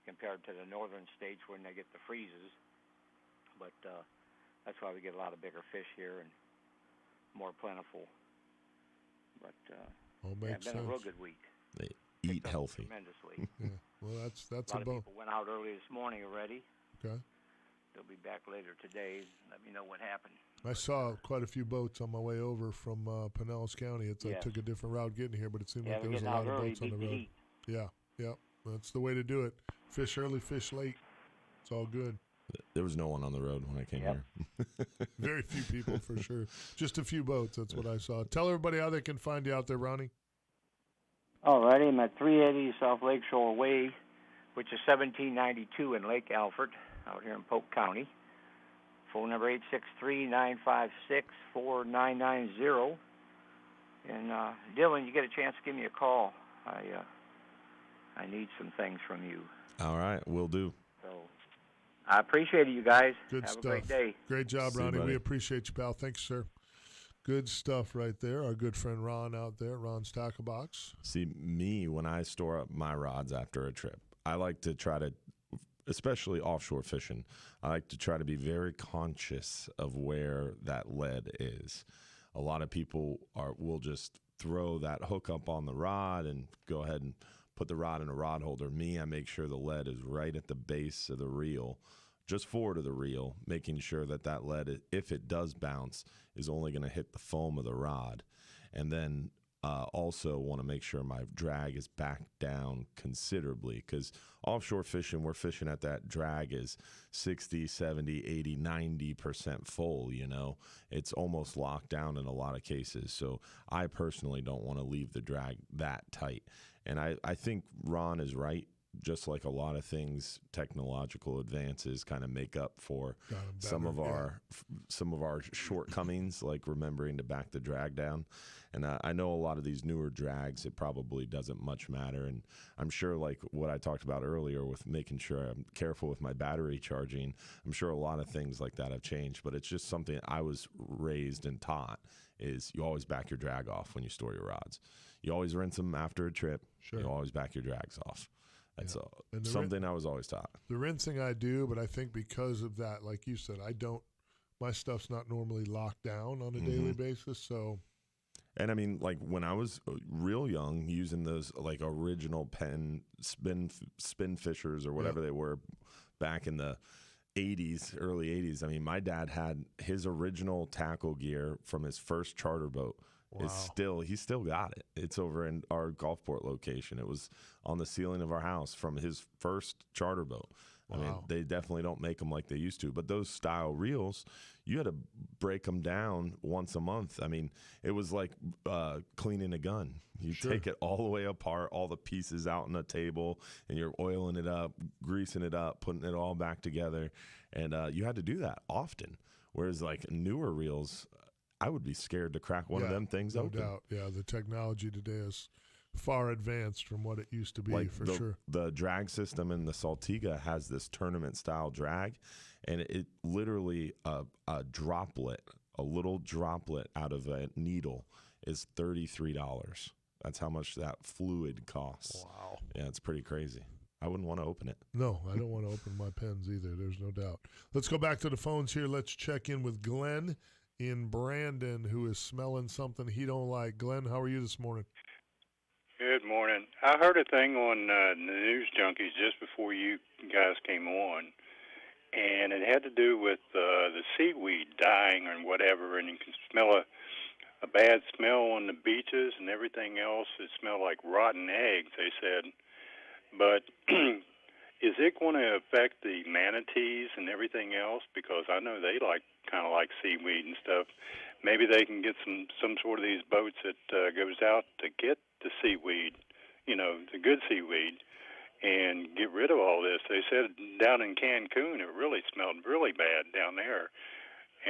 compared to the northern states when they get the freezes. But that's why we get a lot of bigger fish here and more plentiful. But makes it's been sense. a real good week. They eat Picked up healthy. Tremendously. Yeah. Well, that's A lot a of bonus. people went out early this morning already. Okay. They'll be back later today. Let me know what happened. I saw quite a few boats on my way over from Pinellas County. I Yes. took a different route getting here, but it seemed Yeah, like there we're was a getting lot out of early, boats on the beat the road. heat. Yeah. That's the way to do it. Fish early, fish late. It's all good. There was no one on the road when I came Yep. here. Very few people for sure. Just a few boats. That's what I saw. Tell everybody how they can find you out there, Ronnie. All righty, I'm at 380 South Lakeshore Way, which is 1792 in Lake Alfred, out here in Polk County. Phone number 863-956-4990. And Dylan, you get a chance, give me a call. I need some things from you. All right, will do. So I appreciate it, you guys. Good Have stuff. a great day. Great job, See you, Ronnie. We buddy. appreciate you, pal. Thanks, sir. Good stuff right there. Our good friend Ron out there, Ron's Tackle Box. See, me, when I store up my rods after a trip, I like to try to, especially offshore fishing, I like to try to be very conscious of where that lead is. A lot of people will just throw that hook up on the rod and go ahead and put the rod in a rod holder. Me, I make sure the lead is right at the base of the reel, just forward of the reel, making sure that that lead, if it does bounce, is only going to hit the foam of the rod. And then also want to make sure my drag is back down considerably, because offshore fishing, we're fishing at that drag is 60, 70, 80, 90% full, you know. It's almost locked down in a lot of cases. So I personally don't want to leave the drag that tight. And I think Ron is right. just like a lot of things, technological advances kind of make up for some of our shortcomings, like remembering to back the drag down. And I know a lot of these newer drags, it probably doesn't much matter. And I'm sure, like what I talked about earlier with making sure I'm careful with my battery charging, I'm sure a lot of things like that have changed. But it's just something I was raised and taught is you always back your drag off when you store your rods. You always rinse them after a trip. Sure. You always back your drags off. That's And something I was always taught. The rinsing I do, but I think because of that, like you said, my stuff's not normally locked down on a daily basis, so. And I mean, like when I was real young, using those like original Penn spin fishers or whatever they were back in the 80s, early 80s. I mean, my dad had his original tackle gear from his first charter boat. Wow. He still got it. It's over in our Gulfport location. It was on the ceiling of our house from his first charter boat. Wow. I mean, they definitely don't make them like they used to. But those style reels, you had to break them down once a month. I mean, it was like cleaning a gun. You take it all the way apart, all the pieces out on the table, and you're oiling it up, greasing it up, putting it all back together. And you had to do that often. Whereas like newer reels, I would be scared to crack one of them things open. No doubt. Yeah, the technology today is far advanced from what it used to be, like for the, sure. The drag system in the Saltiga has this tournament-style drag, and it literally a little droplet out of a needle is $33. That's how much that fluid costs. Wow. Yeah, it's pretty crazy. I wouldn't want to open it. No, I don't want to open my pens either. There's no doubt. Let's go back to the phones here. Let's check in with Glenn in Brandon, who is smelling something he don't like. Glenn, how are you this morning? Good morning. I heard a thing on the News Junkies just before you guys came on, and it had to do with the seaweed dying or whatever, and you can smell a bad smell on the beaches and everything else. It smelled like rotten eggs, they said. But is it going to affect the manatees and everything else? Because I know they kind of like seaweed and stuff. Maybe they can get some sort of these boats that goes out to get the seaweed, the good seaweed, and get rid of all this. They said down in Cancun it really smelled really bad down there,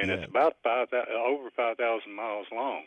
and it's about over 5,000 miles long.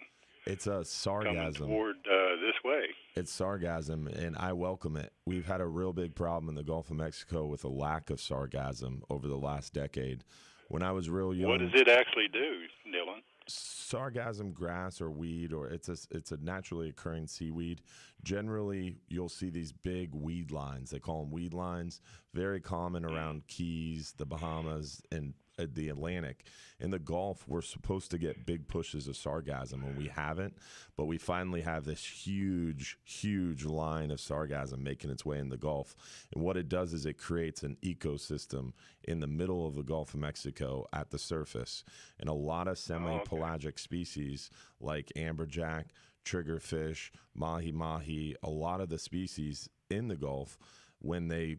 It's a sargassum. Coming toward this way. It's sargassum, and I welcome it. We've had a real big problem in the Gulf of Mexico with a lack of sargassum over the last decade. When I was real young, what does it actually do, Dylan? Sargassum grass or weed, or it's a naturally occurring seaweed. Generally, you'll see these big weed lines. They call them weed lines. Very common around Keys, the Bahamas, and the Atlantic. In the Gulf, we're supposed to get big pushes of sargassum, and we haven't. But we finally have this huge, huge line of sargassum making its way in the Gulf. And what it does is it creates an ecosystem in the middle of the Gulf of Mexico at the surface. And a lot of semi-pelagic species like amberjack, triggerfish, mahi-mahi, a lot of the species in the Gulf, when they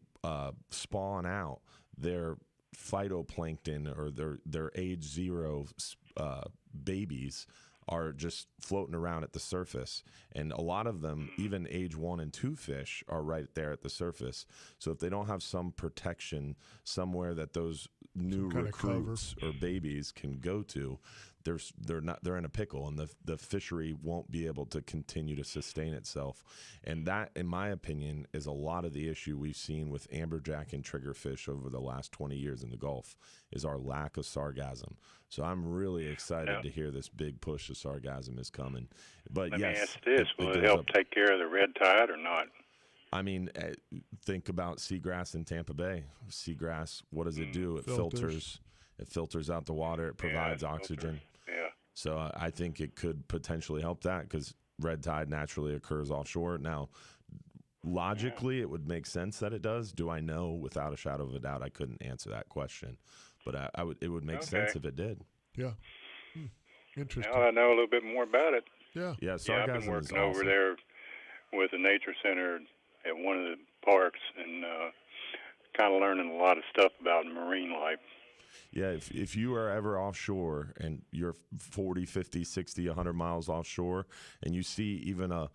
spawn out, they're phytoplankton or their age 0 babies are just floating around at the surface, and a lot of them, even age 1 and 2 fish, are right there at the surface. So if they don't have some protection somewhere that those new recruits or babies can go to, they're in a pickle, and the fishery won't be able to continue to sustain itself. And that, in my opinion, is a lot of the issue we've seen with amberjack and triggerfish over the last 20 years in the Gulf, is our lack of sargassum. So I'm really excited to hear this big push of sargassum is coming. But Let yes, me ask this: will it help take care of the red tide or not? I mean, think about seagrass in Tampa Bay. Seagrass, what does it do? It filters. It filters out the water. It provides oxygen. Yeah. So I think it could potentially help that, because red tide naturally occurs offshore. Now, logically, it would make sense that it does. Do I know? Without a shadow of a doubt, I couldn't answer that question. But it would make sense if it did. Yeah. Interesting. Now I know a little bit more about it. Yeah. Yeah, I've sargassum been working is over awesome. there with the nature center at one of the parks, and kind of learning a lot of stuff about marine life. Yeah, if you are ever offshore and you're 40, 50, 60, 100 miles offshore and you see even a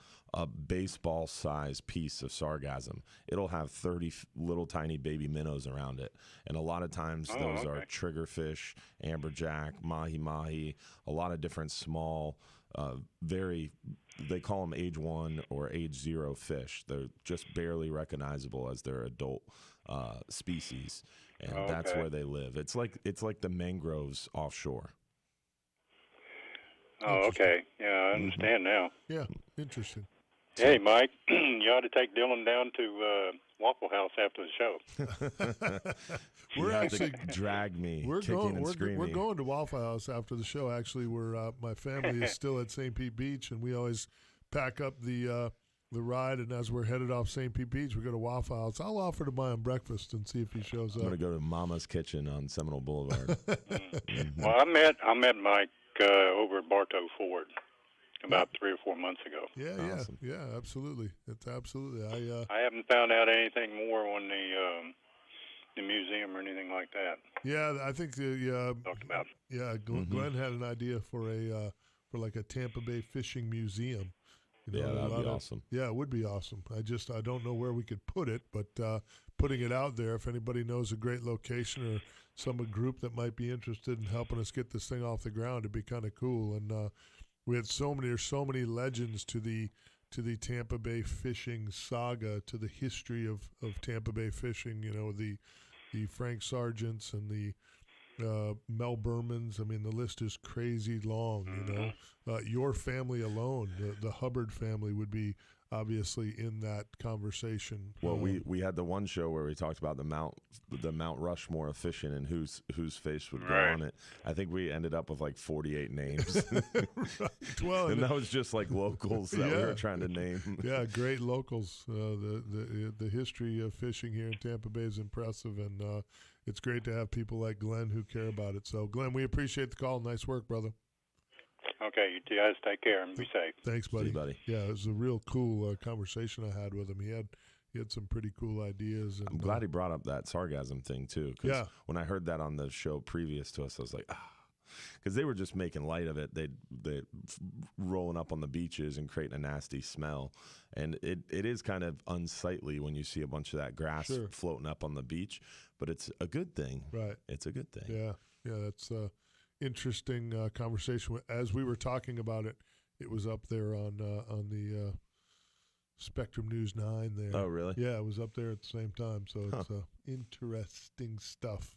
baseball-sized piece of sargassum, it'll have 30 little tiny baby minnows around it. And a lot of times those are triggerfish, amberjack, mahi-mahi, a lot of different small, they call them age 1 or age 0 fish. They're just barely recognizable as their adult species. And that's where they live. It's like the mangroves offshore. Oh, okay. Yeah, I understand now. Yeah, interesting. Hey, Mike, you ought to take Dylan down to Waffle House after the show. We're actually drag me. We're kicking going. and screaming. We're going to Waffle House after the show. Actually, my family is still at St. Pete Beach, and we always pack up the ride. And as we're headed off St. Pete Beach, we go to Waffle House. I'll offer to buy him breakfast and see if he shows up. I'm gonna go to Mama's Kitchen on Seminole Boulevard. Well, I met Mike over at Bartow Ford about 3 or 4 months ago. Yeah, Awesome. yeah, absolutely. It's absolutely. I haven't found out anything more on the museum or anything like that. Yeah, I think Talked about. Yeah, Glenn had an idea for like a Tampa Bay fishing museum. Yeah, that'd be awesome. Yeah, it would be awesome. I don't know where we could put it, but putting it out there, if anybody knows a great location or some group that might be interested in helping us get this thing off the ground, it'd be kind of cool. And we had there's so many legends to the Tampa Bay fishing saga, to the history of Tampa Bay fishing. You know, the Frank Sargents and the Mel Bermans. I mean, the list is crazy long. You know, your family alone, the Hubbard family, would be obviously in that conversation. Well, we had the one show where we talked about the Mount Rushmore of fishing and whose fish would go on it. I think we ended up with like 48 names. Right. Well, and that was just like locals that we were trying to name. Yeah, great locals. The history of fishing here in Tampa Bay is impressive, and it's great to have people like Glenn who care about it. So, Glenn, we appreciate the call. Nice work, brother. Okay, you guys take care and be safe. Thanks, buddy. See you, buddy. Yeah, it was a real cool conversation I had with him. He had some pretty cool ideas. And, I'm glad he brought up that sargassum thing too. Because when I heard that on the show previous to us, I was like, because they were just making light of it. They rolling up on the beaches and creating a nasty smell, and it is kind of unsightly when you see a bunch of that grass floating up on the beach. But it's a good thing. Right. It's a good thing. Yeah. That's interesting conversation. As we were talking about it, it was up there on the Spectrum News 9 there. Oh, really? Yeah, it was up there at the same time. So it's interesting stuff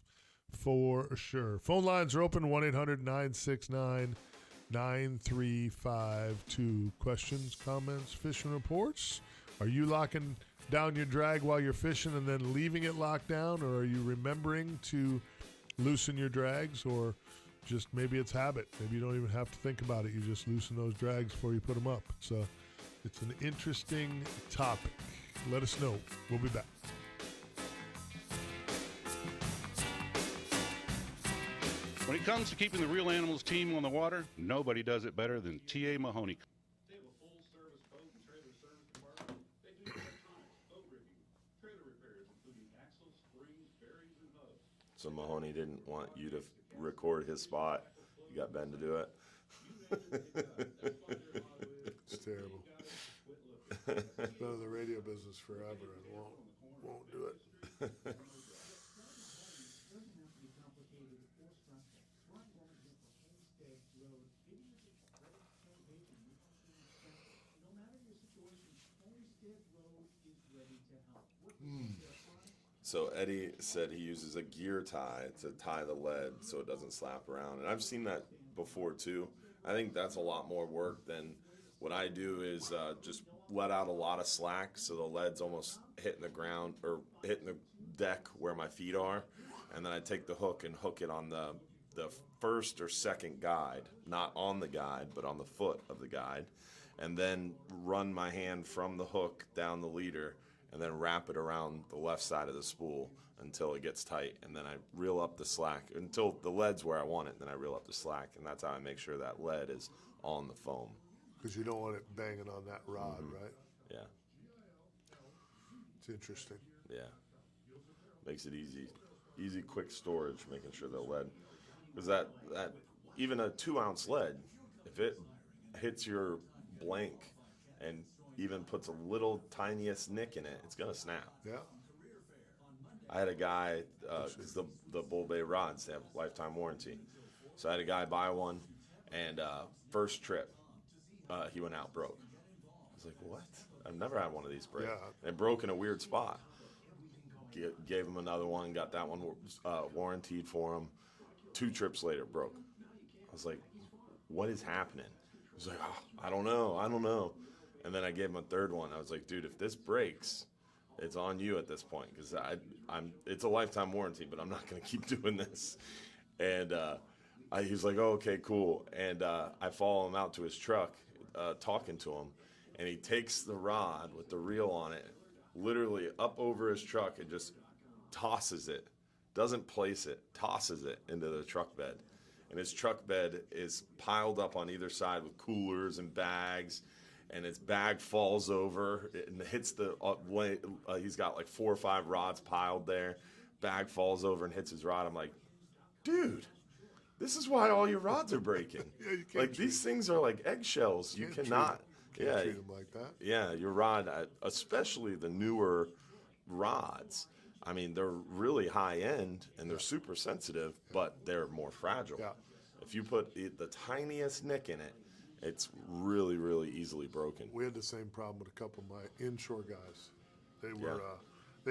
for sure. Phone lines are open, 1-800-969-9352. Questions, comments, fishing reports? Are you locking down your drag while you're fishing and then leaving it locked down, or are you remembering to loosen your drags, or just maybe it's habit? Maybe you don't even have to think about it. You just loosen those drags before you put them up. It's an interesting topic. Let us know. We'll be back. When it comes to keeping the Real Animals team on the water, nobody does it better than T.A. Mahoney. They have a full-service boat and trailer service department. They do electronics, boat rigging, trailer repairs, including axles, springs, bearings, and hubs. So Mahoney didn't want you to record his spot. You got Ben to do it. It's terrible. It's been in the radio business forever and won't do it. So Eddie said he uses a gear tie to tie the lead so it doesn't slap around. And I've seen that before too. I think that's a lot more work than what I do is just let out a lot of slack so the lead's almost hitting the ground or hitting the deck where my feet are. And then I take the hook and hook it on the first or second guide, not on the guide, but on the foot of the guide. And then run my hand from the hook down the leader and then wrap it around the left side of the spool until it gets tight. And then I reel up the slack until the lead's where I want it. Then I reel up the slack, and that's how I make sure that lead is on the foam. Because you don't want it banging on that rod, right? Yeah. It's interesting. Yeah. Makes it easy. easy, quick storage, making sure the lead, because that even a 2-ounce lead, if it hits your blank and even puts a little tiniest nick in it, it's gonna snap. Yeah. I had a guy, because the Bull Bay rods, they have lifetime warranty. So I had a guy buy one, and first trip, he went out broke. I was like, what? I've never had one of these break. Yeah. It broke in a weird spot. Gave him another one, got that one warranted for him. 2 trips later, broke. I was like, what is happening? He was like, oh, I don't know. And then I gave him a third one. I was like, dude, if this breaks, it's on you at this point, because it's a lifetime warranty, but I'm not going to keep doing this. And he was like, oh, okay, cool. And I follow him out to his truck, talking to him, and he takes the rod with the reel on it, literally up over his truck, and just tosses it, doesn't place it, tosses it into the truck bed. And his truck bed is piled up on either side with coolers and bags, and his bag falls over and hits the he's got like 4 or 5 rods piled there. Bag falls over and hits his rod. I'm like, dude, this is why all your rods are breaking. Yeah, you can't like these things are like eggshells. You cannot treat them like that. Yeah, your rod, especially the newer rods, I mean, they're really high end and they're super sensitive, but they're more fragile. Yeah. If you put the tiniest nick in it, it's really, really easily broken. We had the same problem with a couple of my inshore guys. They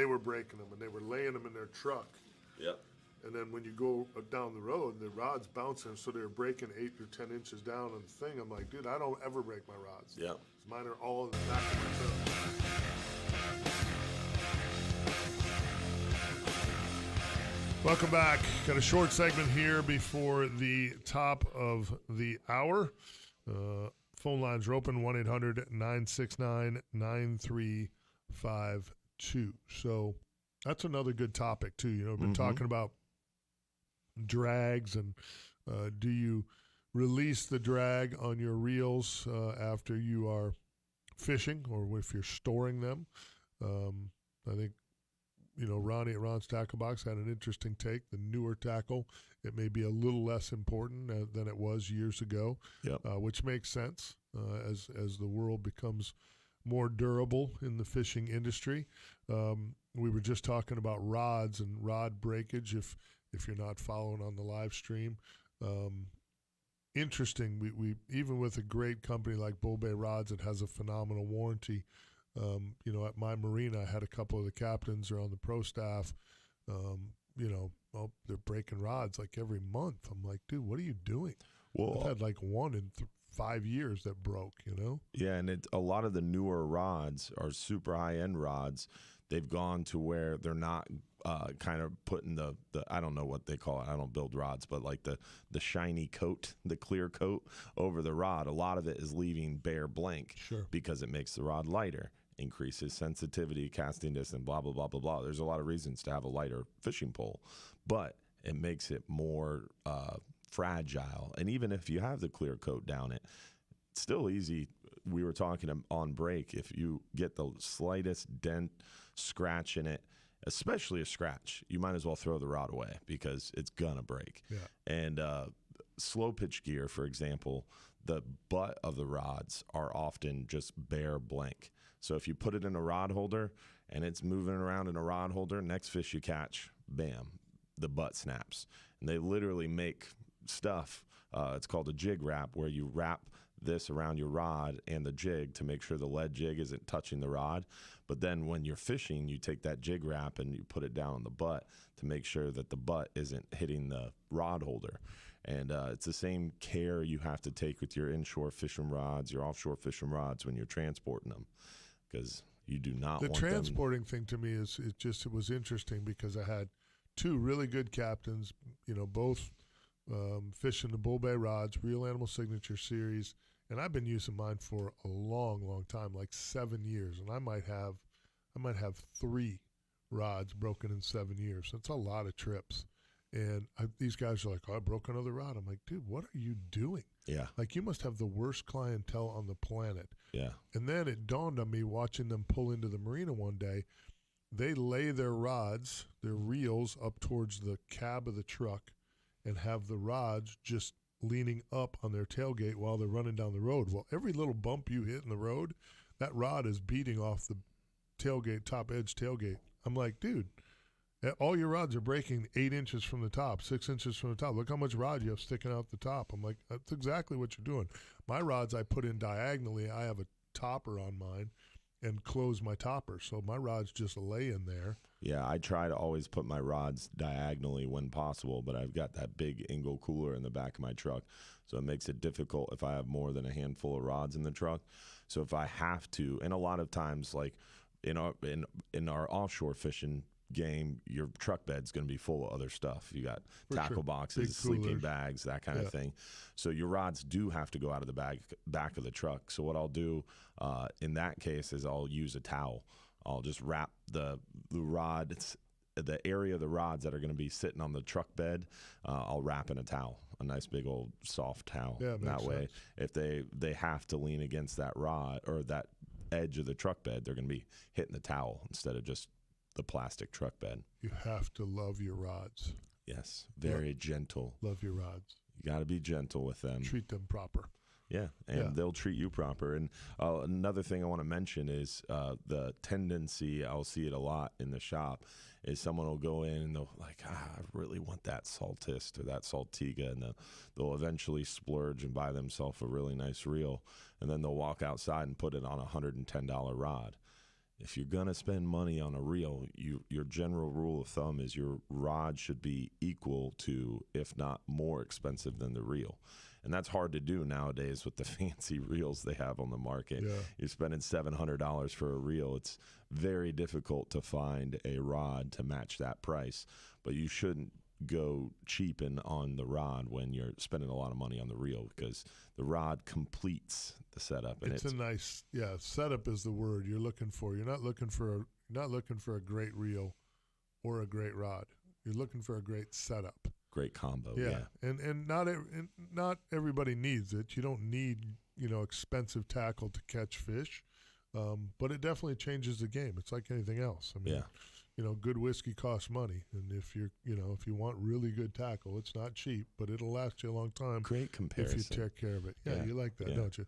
were breaking them, and they were laying them in their truck. Yep. And then when you go down the road, the rod's bouncing, so they're breaking 8 or 10 inches down on the thing. I'm like, dude, I don't ever break my rods. Yep. Mine are all in the back of my truck. Welcome back. Got a short segment here before the top of the hour. Phone lines are open, 1-800-969-9352. So that's another good topic, too. You know, we've been talking about drags, and do you release the drag on your reels after you are fishing, or if you're storing them? I think, you know, Ronnie at Ron's Tackle Box had an interesting take. The newer tackle, it may be a little less important than it was years ago, which makes sense as the world becomes more durable in the fishing industry. We were just talking about rods and rod breakage. If you're not following on the live stream, interesting. We even with a great company like Bull Bay Rods that has a phenomenal warranty. You know, at my Marina, I had a couple of the captains are on the pro staff. You know, they're breaking rods like every month. I'm like, dude, what are you doing? Well, I've had like one in 5 years that broke, you know? Yeah, and a lot of the newer rods are super high-end rods. They've gone to where they're not kind of putting the I don't know what they call it. I don't build rods, but like the shiny coat, the clear coat over the rod. A lot of it is leaving bare blank because it makes the rod lighter, increases sensitivity, casting distance, blah, blah, blah, blah, blah. There's a lot of reasons to have a lighter fishing pole, but it makes it more fragile. And even if you have the clear coat down it, it's still easy. We were talking on break, if you get the slightest dent, scratch in it, especially a scratch, you might as well throw the rod away because it's gonna break. And slow pitch gear, for example, the butt of the rods are often just bare blank. So if you put it in a rod holder and it's moving around in a rod holder, next fish you catch, bam, the butt snaps. And they literally make stuff, it's called a jig wrap, where you wrap this around your rod and the jig to make sure the lead jig isn't touching the rod. But then when you're fishing, you take that jig wrap and you put it down on the butt to make sure that the butt isn't hitting the rod holder. And it's the same care you have to take with your inshore fishing rods, your offshore fishing rods when you're transporting them, because you do not want the transporting thing to me is it was interesting because I had 2 really good captains, you know, both fishing the Bull Bay rods, Real Animal Signature Series, and I've been using mine for a long, long time, like 7 years, and I might have 3 rods broken in 7 years. That's a lot of trips. And these guys are like, oh, I broke another rod. I'm like, dude, what are you doing? Yeah. Like, you must have the worst clientele on the planet. Yeah. And then it dawned on me watching them pull into the marina one day. they lay their rods, their reels up towards the cab of the truck and have the rods just leaning up on their tailgate while they're running down the road. Well, every little bump you hit in the road, that rod is beating off the tailgate, top edge tailgate. I'm like, dude, all your rods are breaking 8 inches from the top, 6 inches from the top. Look how much rod you have sticking out the top. I'm like, that's exactly what you're doing. My rods I put in diagonally. I have a topper on mine and close my topper. So my rods just lay in there. Yeah, I try to always put my rods diagonally when possible, but I've got that big Engel cooler in the back of my truck, so it makes it difficult if I have more than a handful of rods in the truck. So if I have to, and a lot of times, like in our offshore fishing game, your truck bed's going to be full of other stuff. You got tackle boxes, sleeping bags, that kind of thing. So your rods do have to go out of the back of the truck. So what I'll do in that case is I'll use a towel. I'll just wrap the rods, the area of the rods that are going to be sitting on the truck bed, I'll wrap in a towel, a nice big old soft towel. Yeah, that way, sense. if they have to lean against that rod or that edge of the truck bed, they're going to be hitting the towel instead of just the plastic truck bed. You have to love your rods. Yes, very gentle. Love your rods. You got to be gentle with them. Treat them proper. Yeah, and they'll treat you proper. And another thing I want to mention is the tendency, I'll see it a lot in the shop, is someone will go in and they'll like, I really want that Saltist or that Saltiga, and they'll eventually splurge and buy themselves a really nice reel, and then they'll walk outside and put it on a $110 rod. If you're going to spend money on a reel, your general rule of thumb is your rod should be equal to, if not more expensive than the reel. And that's hard to do nowadays with the fancy reels they have on the market. Yeah. You're spending $700 for a reel. It's very difficult to find a rod to match that price. But you shouldn't go cheaping on the rod when you're spending a lot of money on the reel, because the rod completes the setup. And it's a nice, setup is the word you're looking for. You're not looking for a great reel or a great rod. You're looking for a great setup. Great combo. And not everybody needs it. You don't need expensive tackle to catch fish, but it definitely changes the game. It's like anything else. I mean, good whiskey costs money, and if you want really good tackle, it's not cheap, but it'll last you a long time. Great comparison. If you take care of it. Yeah, you like that, Yeah. don't you?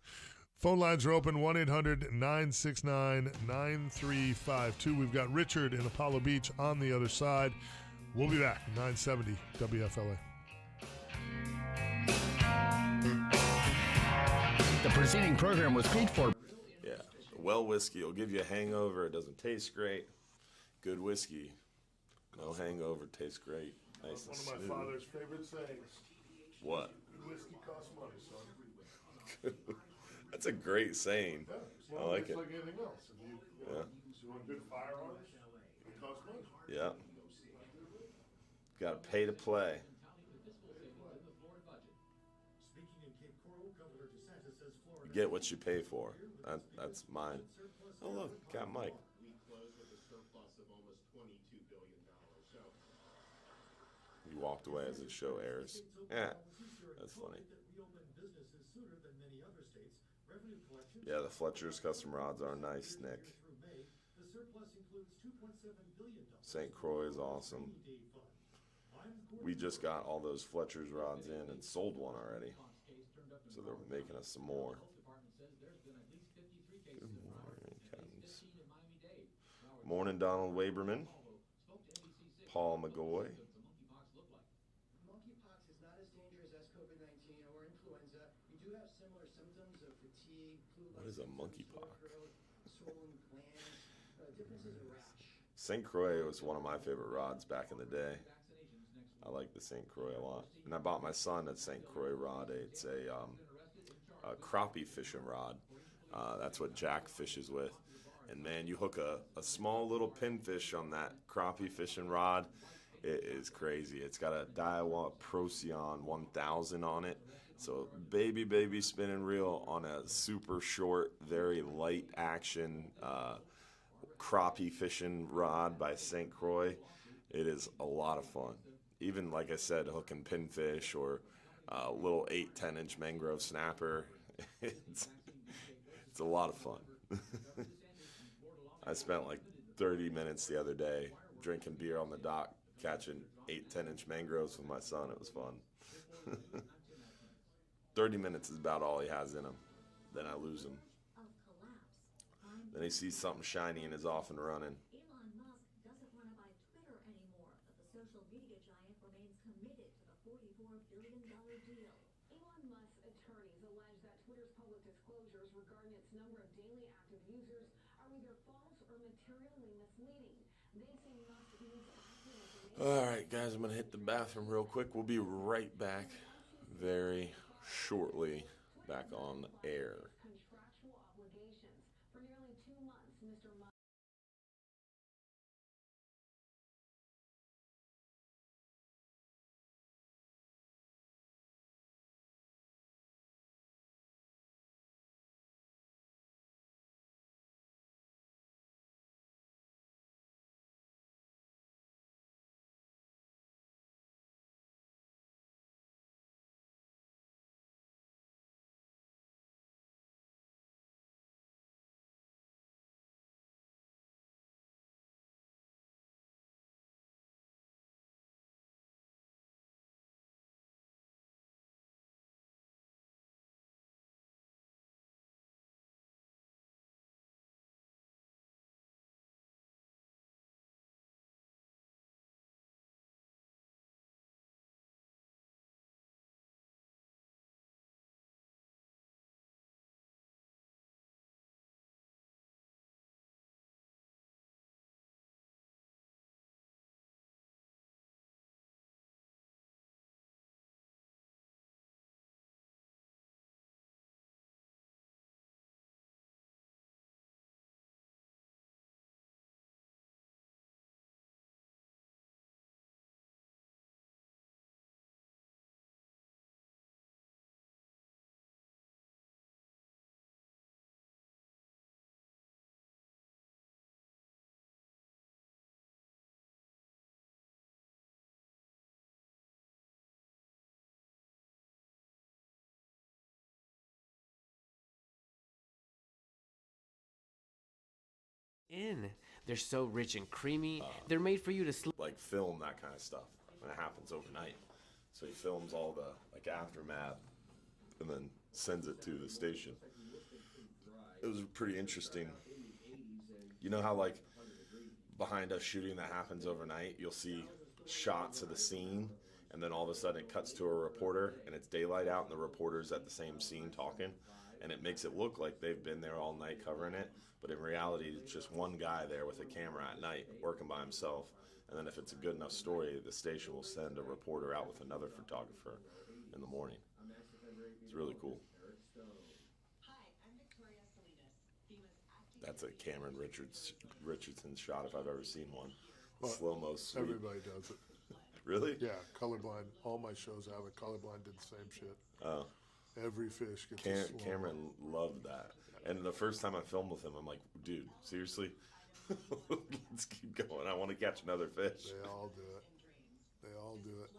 Phone lines are open, 1-800-969-9352. We've got Richard in Apollo Beach on the other side. We'll be back, 970 WFLA. The preceding program was paid for. Yeah, well whiskey will give you a hangover. It doesn't taste great. Good whiskey, no hangover, tastes great. Nice and smooth. One of my father's favorite sayings. What? Good whiskey costs money, son. That's a great saying. Yeah, I like it. It's like anything else. If you want good firearms, it costs money. Yeah. Got to pay to play. You get what you pay for. That's mine. Oh, look, got Mike. He walked away as the show airs. Yeah, that's funny. Yeah, the Fletcher's custom rods are nice, Nick. St. Croix is awesome. We just got all those Fletcher's rods in and sold one already. So they're making us some more. Good morning, Captains. Morning, Donald Waberman. Paul McGoy. Monkeypox is not as dangerous as COVID-19 or influenza. You do have similar symptoms of fatigue, flu-like What is a symptoms, monkeypox? sore throat, swollen glands. Differences are rash. St. Croix was one of my favorite rods back in the day. I like the St. Croix a lot. And I bought my son a St. Croix rod. It's a crappie fishing rod. That's what Jack fishes with. And man, you hook a small little pinfish on that crappie fishing rod, it is crazy. It's got a Daiwa Procyon 1000 on it. So baby spinning reel on a super short, very light action crappie fishing rod by St. Croix. It is a lot of fun. Even, like I said, hooking pinfish or a little 8-10 inch mangrove snapper. It's a lot of fun. I spent like 30 minutes the other day drinking beer on the dock, catching 8-10-inch mangroves with my son. It was fun. 30 minutes is about all he has in him. Then I lose him. Then he sees something shiny and is off and running. Elon Musk doesn't want to buy Twitter anymore, but the social media giant remains committed to the $44 billion deal. Elon Musk's attorneys allege that Twitter's public disclosures regarding its number of daily active users are either false or materially misleading. They say Musk needs accurate information. All right, guys, I'm going to hit the bathroom real quick. We'll be right back very shortly back on air. Contractual obligations. For nearly 2 months, Mr. Musk They're so rich and creamy. They're made for you to sleep. Like film that kind of stuff when it happens overnight. So he films all the like aftermath and then sends it to the station. It was pretty interesting. You know how like behind a shooting that happens overnight, you'll see shots of the scene and then all of a sudden it cuts to a reporter and it's daylight out and the reporter's at the same scene talking, and it makes it look like they've been there all night covering it, but in reality it's just one guy there with a camera at night working by himself, and then if it's a good enough story, the station will send a reporter out with another photographer in the morning. It's really cool. That's a Cameron Richardson shot if I've ever seen one. Well, slow-mo sweep. Everybody does it. Really? Yeah, colorblind. All my shows have it. Colorblind did the same shit. Oh. Every fish gets a slow-mo. Cameron loved that. And the first time I filmed with him, I'm like, dude, seriously? Let's keep going. I want to catch another fish. They all do it. They all do it.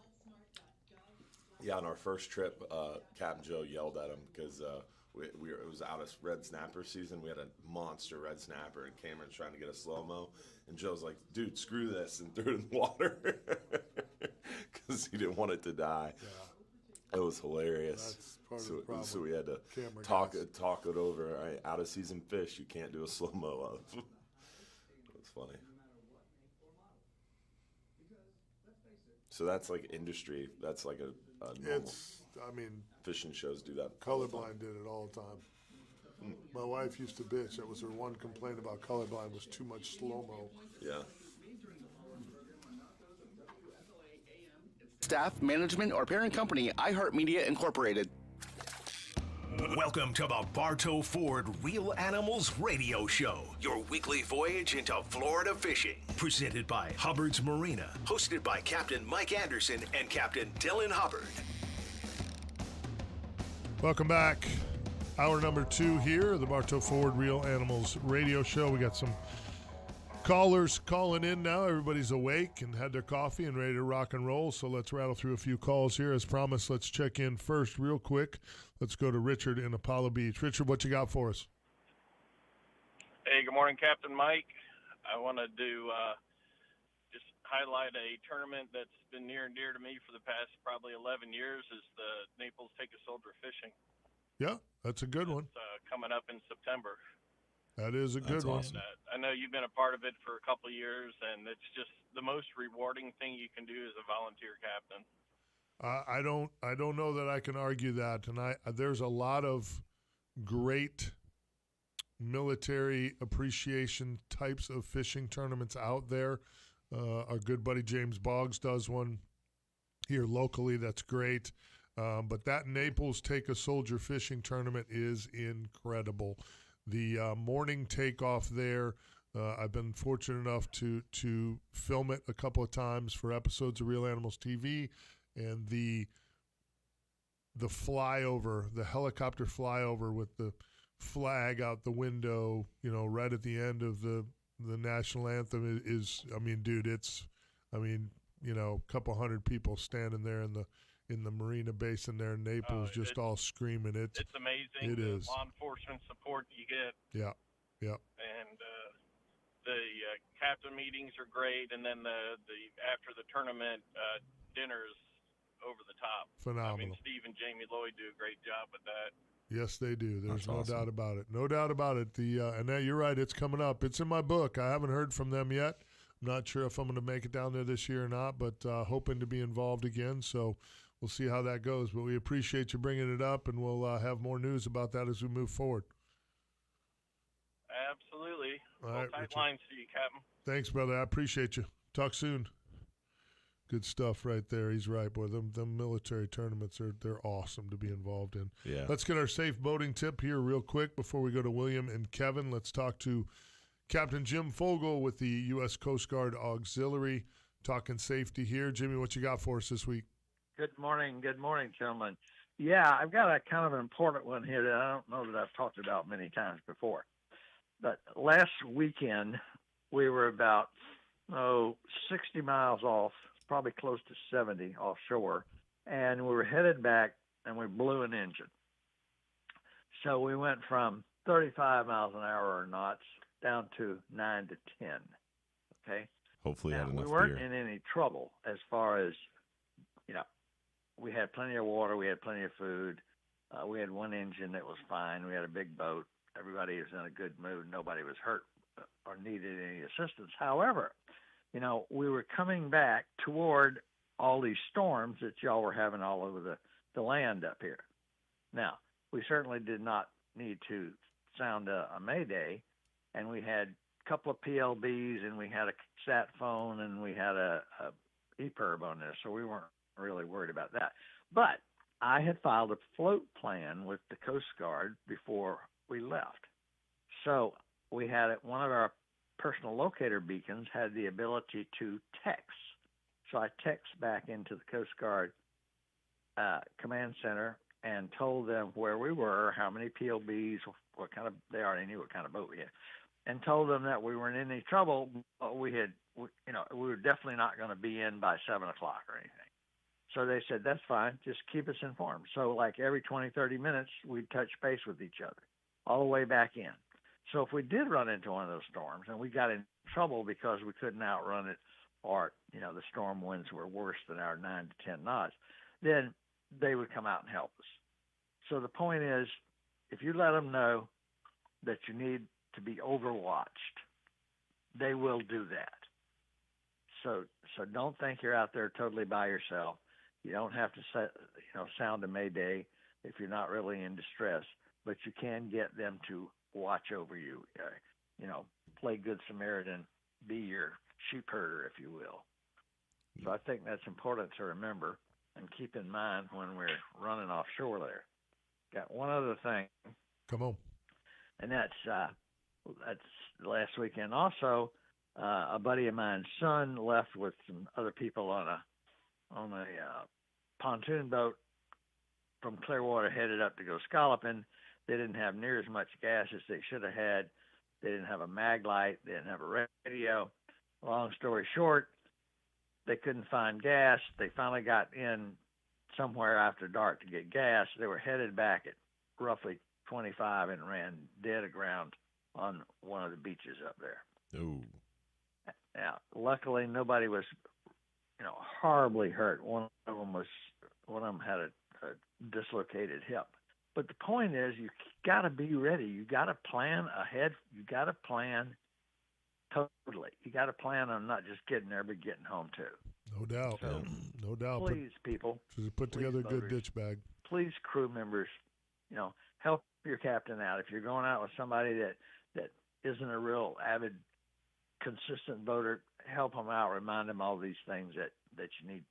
Yeah, on our first trip, Capt and Joe yelled at him because it was out of red snapper season. We had a monster red snapper, and Cameron's trying to get a slow-mo. And Joe's like, dude, screw this, and threw it in the water because he didn't want it to die. Yeah. It was hilarious. That's part of the problem. So we had to talk it over. All right, out-of-season fish you can't do a slow-mo of. It's funny. So that's like industry. That's like a normal. Fishing shows do that. Colorblind did it all the time. My wife used to bitch. That was her one complaint about colorblind was too much slow-mo. Yeah. Staff, management, or parent company, iHeartMedia Incorporated. Welcome to the Bartow Ford Real Animals Radio Show, your weekly voyage into Florida fishing. Presented by Hubbard's Marina, hosted by Captain Mike Anderson and Captain Dylan Hubbard. Welcome back. Hour number 2 here, the Bartow Ford Real Animals Radio Show. We got some callers calling in now. Everybody's awake and had their coffee and ready to rock and roll, so let's rattle through a few calls here. As promised, let's check in first real quick. Let's go to Richard in Apollo Beach. Richard, what you got for us? Hey, good morning, Captain Mike. I want to do just highlight a tournament that's been near and dear to me for the past probably 11 years is the Naples Take a Soldier Fishing. Yeah, that's a good one. It's coming up in September. That is a good one. Awesome. I know you've been a part of it for a couple of years, and it's just the most rewarding thing you can do as a volunteer captain. I don't know that I can argue that, and there's a lot of great military appreciation types of fishing tournaments out there. Our good buddy James Boggs does one here locally. That's great. But that Naples Take a Soldier fishing tournament is incredible. The morning takeoff there, I've been fortunate enough to film it a couple of times for episodes of Real Animals TV, and the flyover, the helicopter flyover with the flag out the window, right at the end of the national anthem is I mean, dude, a couple hundred people standing there in the Marina basin there in Naples, just all screaming. It's amazing. It is. Law enforcement support you get. Yeah. And the captain meetings are great, and then the after the tournament dinners over the top. Phenomenal. I mean, Steve and Jamie Lloyd do a great job with that. Yes, they do. There's That's no awesome. doubt about it. No doubt about it. And you're right. It's coming up. It's in my book. I haven't heard from them yet. I'm not sure if I'm going to make it down there this year or not, but hoping to be involved again. So we'll see how that goes. But we appreciate you bringing it up, and we'll have more news about that as we move forward. Absolutely. All right, tight Richard. lines to you, Captain. Thanks, brother. I appreciate you. Talk soon. Good stuff right there. He's right, boy. Them military tournaments they're awesome to be involved in. Yeah. Let's get our safe boating tip here real quick before we go to William and Kevin. Let's talk to Captain Jim Fogel with the U.S. Coast Guard Auxiliary, talking safety here. Jimmy, what you got for us this week? Good morning, gentlemen. Yeah, I've got a kind of an important one here that I don't know that I've talked about many times before. But last weekend, we were about 60 miles off, probably close to 70 offshore, and we were headed back, and we blew an engine. So we went from 35 miles an hour or knots down to 9 to 10. Okay. Hopefully, you had enough we weren't beer. in any trouble as far as, we had plenty of water, we had plenty of food, we had one engine that was fine, we had a big boat, everybody was in a good mood, nobody was hurt or needed any assistance. However, we were coming back toward all these storms that y'all were having all over the land up here. Now, we certainly did not need to sound a mayday, and we had a couple of PLBs, and we had a sat phone, and we had a EPIRB on there, so we weren't really worried about that. But I had filed a float plan with the Coast Guard before we left. So we had one of our personal locator beacons had the ability to text. So I text back into the Coast Guard command center and told them where we were, how many PLBs, what kind of, they already knew what kind of boat we had, and told them that we weren't in any trouble, but we were definitely not going to be in by 7 o'clock or anything. So they said, that's fine, just keep us informed. So like every 20, 30 minutes, we'd touch base with each other all the way back in. So if we did run into one of those storms and we got in trouble because we couldn't outrun it, or, the storm winds were worse than our 9 to 10 knots, then they would come out and help us. So the point is, if you let them know that you need to be overwatched, they will do that. So don't think you're out there totally by yourself. You don't have to sound a mayday if you're not really in distress, but you can get them to watch over you, play Good Samaritan, be your sheep herder, if you will. So I think that's important to remember and keep in mind when we're running offshore there. Got one other thing. Come on. And that's last weekend. Also, a buddy of mine's son left with some other people on a pontoon boat from Clearwater, headed up to go scalloping. They didn't have near as much gas as they should have had. They didn't have a mag light. They didn't have a radio. Long story short, they couldn't find gas. They finally got in somewhere after dark to get gas. They were headed back at roughly 25 and ran dead aground on one of the beaches up there. Ooh. Yeah, luckily nobody was, horribly hurt. One of them had a dislocated hip. But the point is, you got to be ready. You got to plan ahead. You got to plan totally. You got to plan on not just getting there, but getting home too. No doubt. So, no doubt. Please, people. Put together a good ditch bag. Please, crew members, help your captain out. If you're going out with somebody that isn't a real avid, consistent boater, help them out. Remind them all these things that you need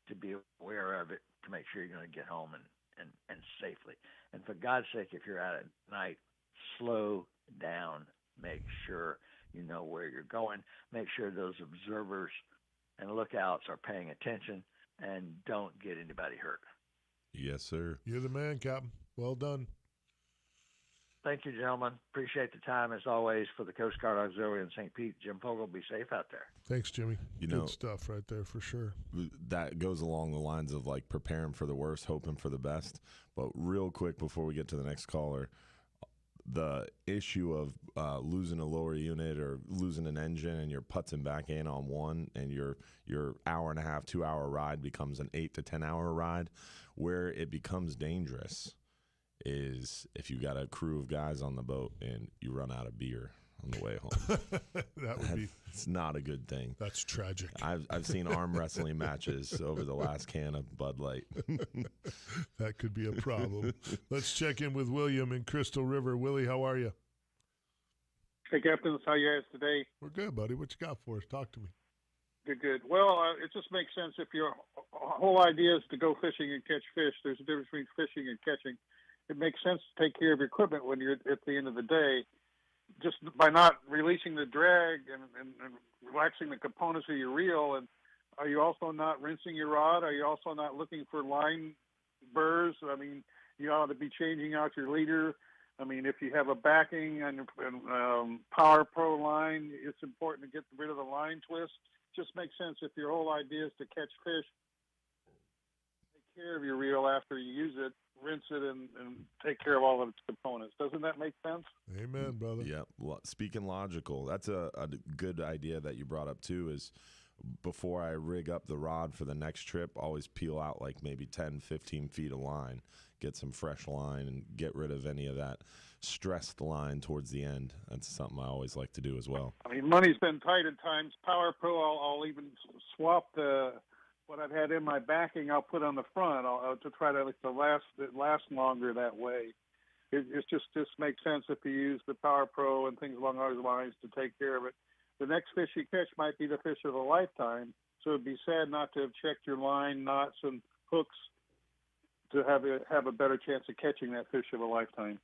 to be aware of it to make sure you're going to get home and safely. And for God's sake, if you're out at night, slow down. Make sure you know where you're going. Make sure those observers and lookouts are paying attention, and don't get anybody hurt. Yes, sir. You're the man, Captain. Well done. Thank you, gentlemen. Appreciate the time, as always, for the Coast Guard Auxiliary in St. Pete. Jim Fogle, be safe out there. Thanks, Jimmy. You good know, stuff right there for sure. That goes along the lines of like preparing for the worst, hoping for the best. But real quick before we get to the next caller, the issue of losing a lower unit or losing an engine and you're putzing back in on one and your hour and a half, 2 hour ride becomes an 8 to 10 hour ride, where it becomes dangerous is if you got a crew of guys on the boat and you run out of beer on the way home. That would be. It's not a good thing. That's tragic. I've seen arm wrestling matches over the last can of Bud Light. That could be a problem. Let's check in with William in Crystal River. Willie, how are you? Hey, Captains. How you guys today? We're good, buddy. What you got for us? Talk to me. Good. Well, it just makes sense if your whole idea is to go fishing and catch fish. There's a difference between fishing and catching. It makes sense to take care of your equipment when you're at the end of the day. Just by not releasing the drag and relaxing the components of your reel. And are you also not rinsing your rod? Are you also not looking for line burrs? I mean, you ought to be changing out your leader. I mean, if you have a backing and Power Pro line, it's important to get rid of the line twist. Just makes sense if your whole idea is to catch fish, take care of your reel after you use it, rinse it, and take care of all of its components. Doesn't that make sense? Amen, brother. Yeah, speaking logical, that's a good idea that you brought up too, is before I rig up the rod for the next trip, always peel out like maybe 10, 15 feet of line, get some fresh line, and get rid of any of that stressed line towards the end. That's something I always like to do as well. I mean, money's been tight at times. Power Pro, I'll even swap what I've had in my backing, I'll put on the front to try to last longer that way. It just makes sense if you use the Power Pro and things along those lines to take care of it. The next fish you catch might be the fish of a lifetime, so it'd be sad not to have checked your line, knots, and hooks to have a better chance of catching that fish of a lifetime.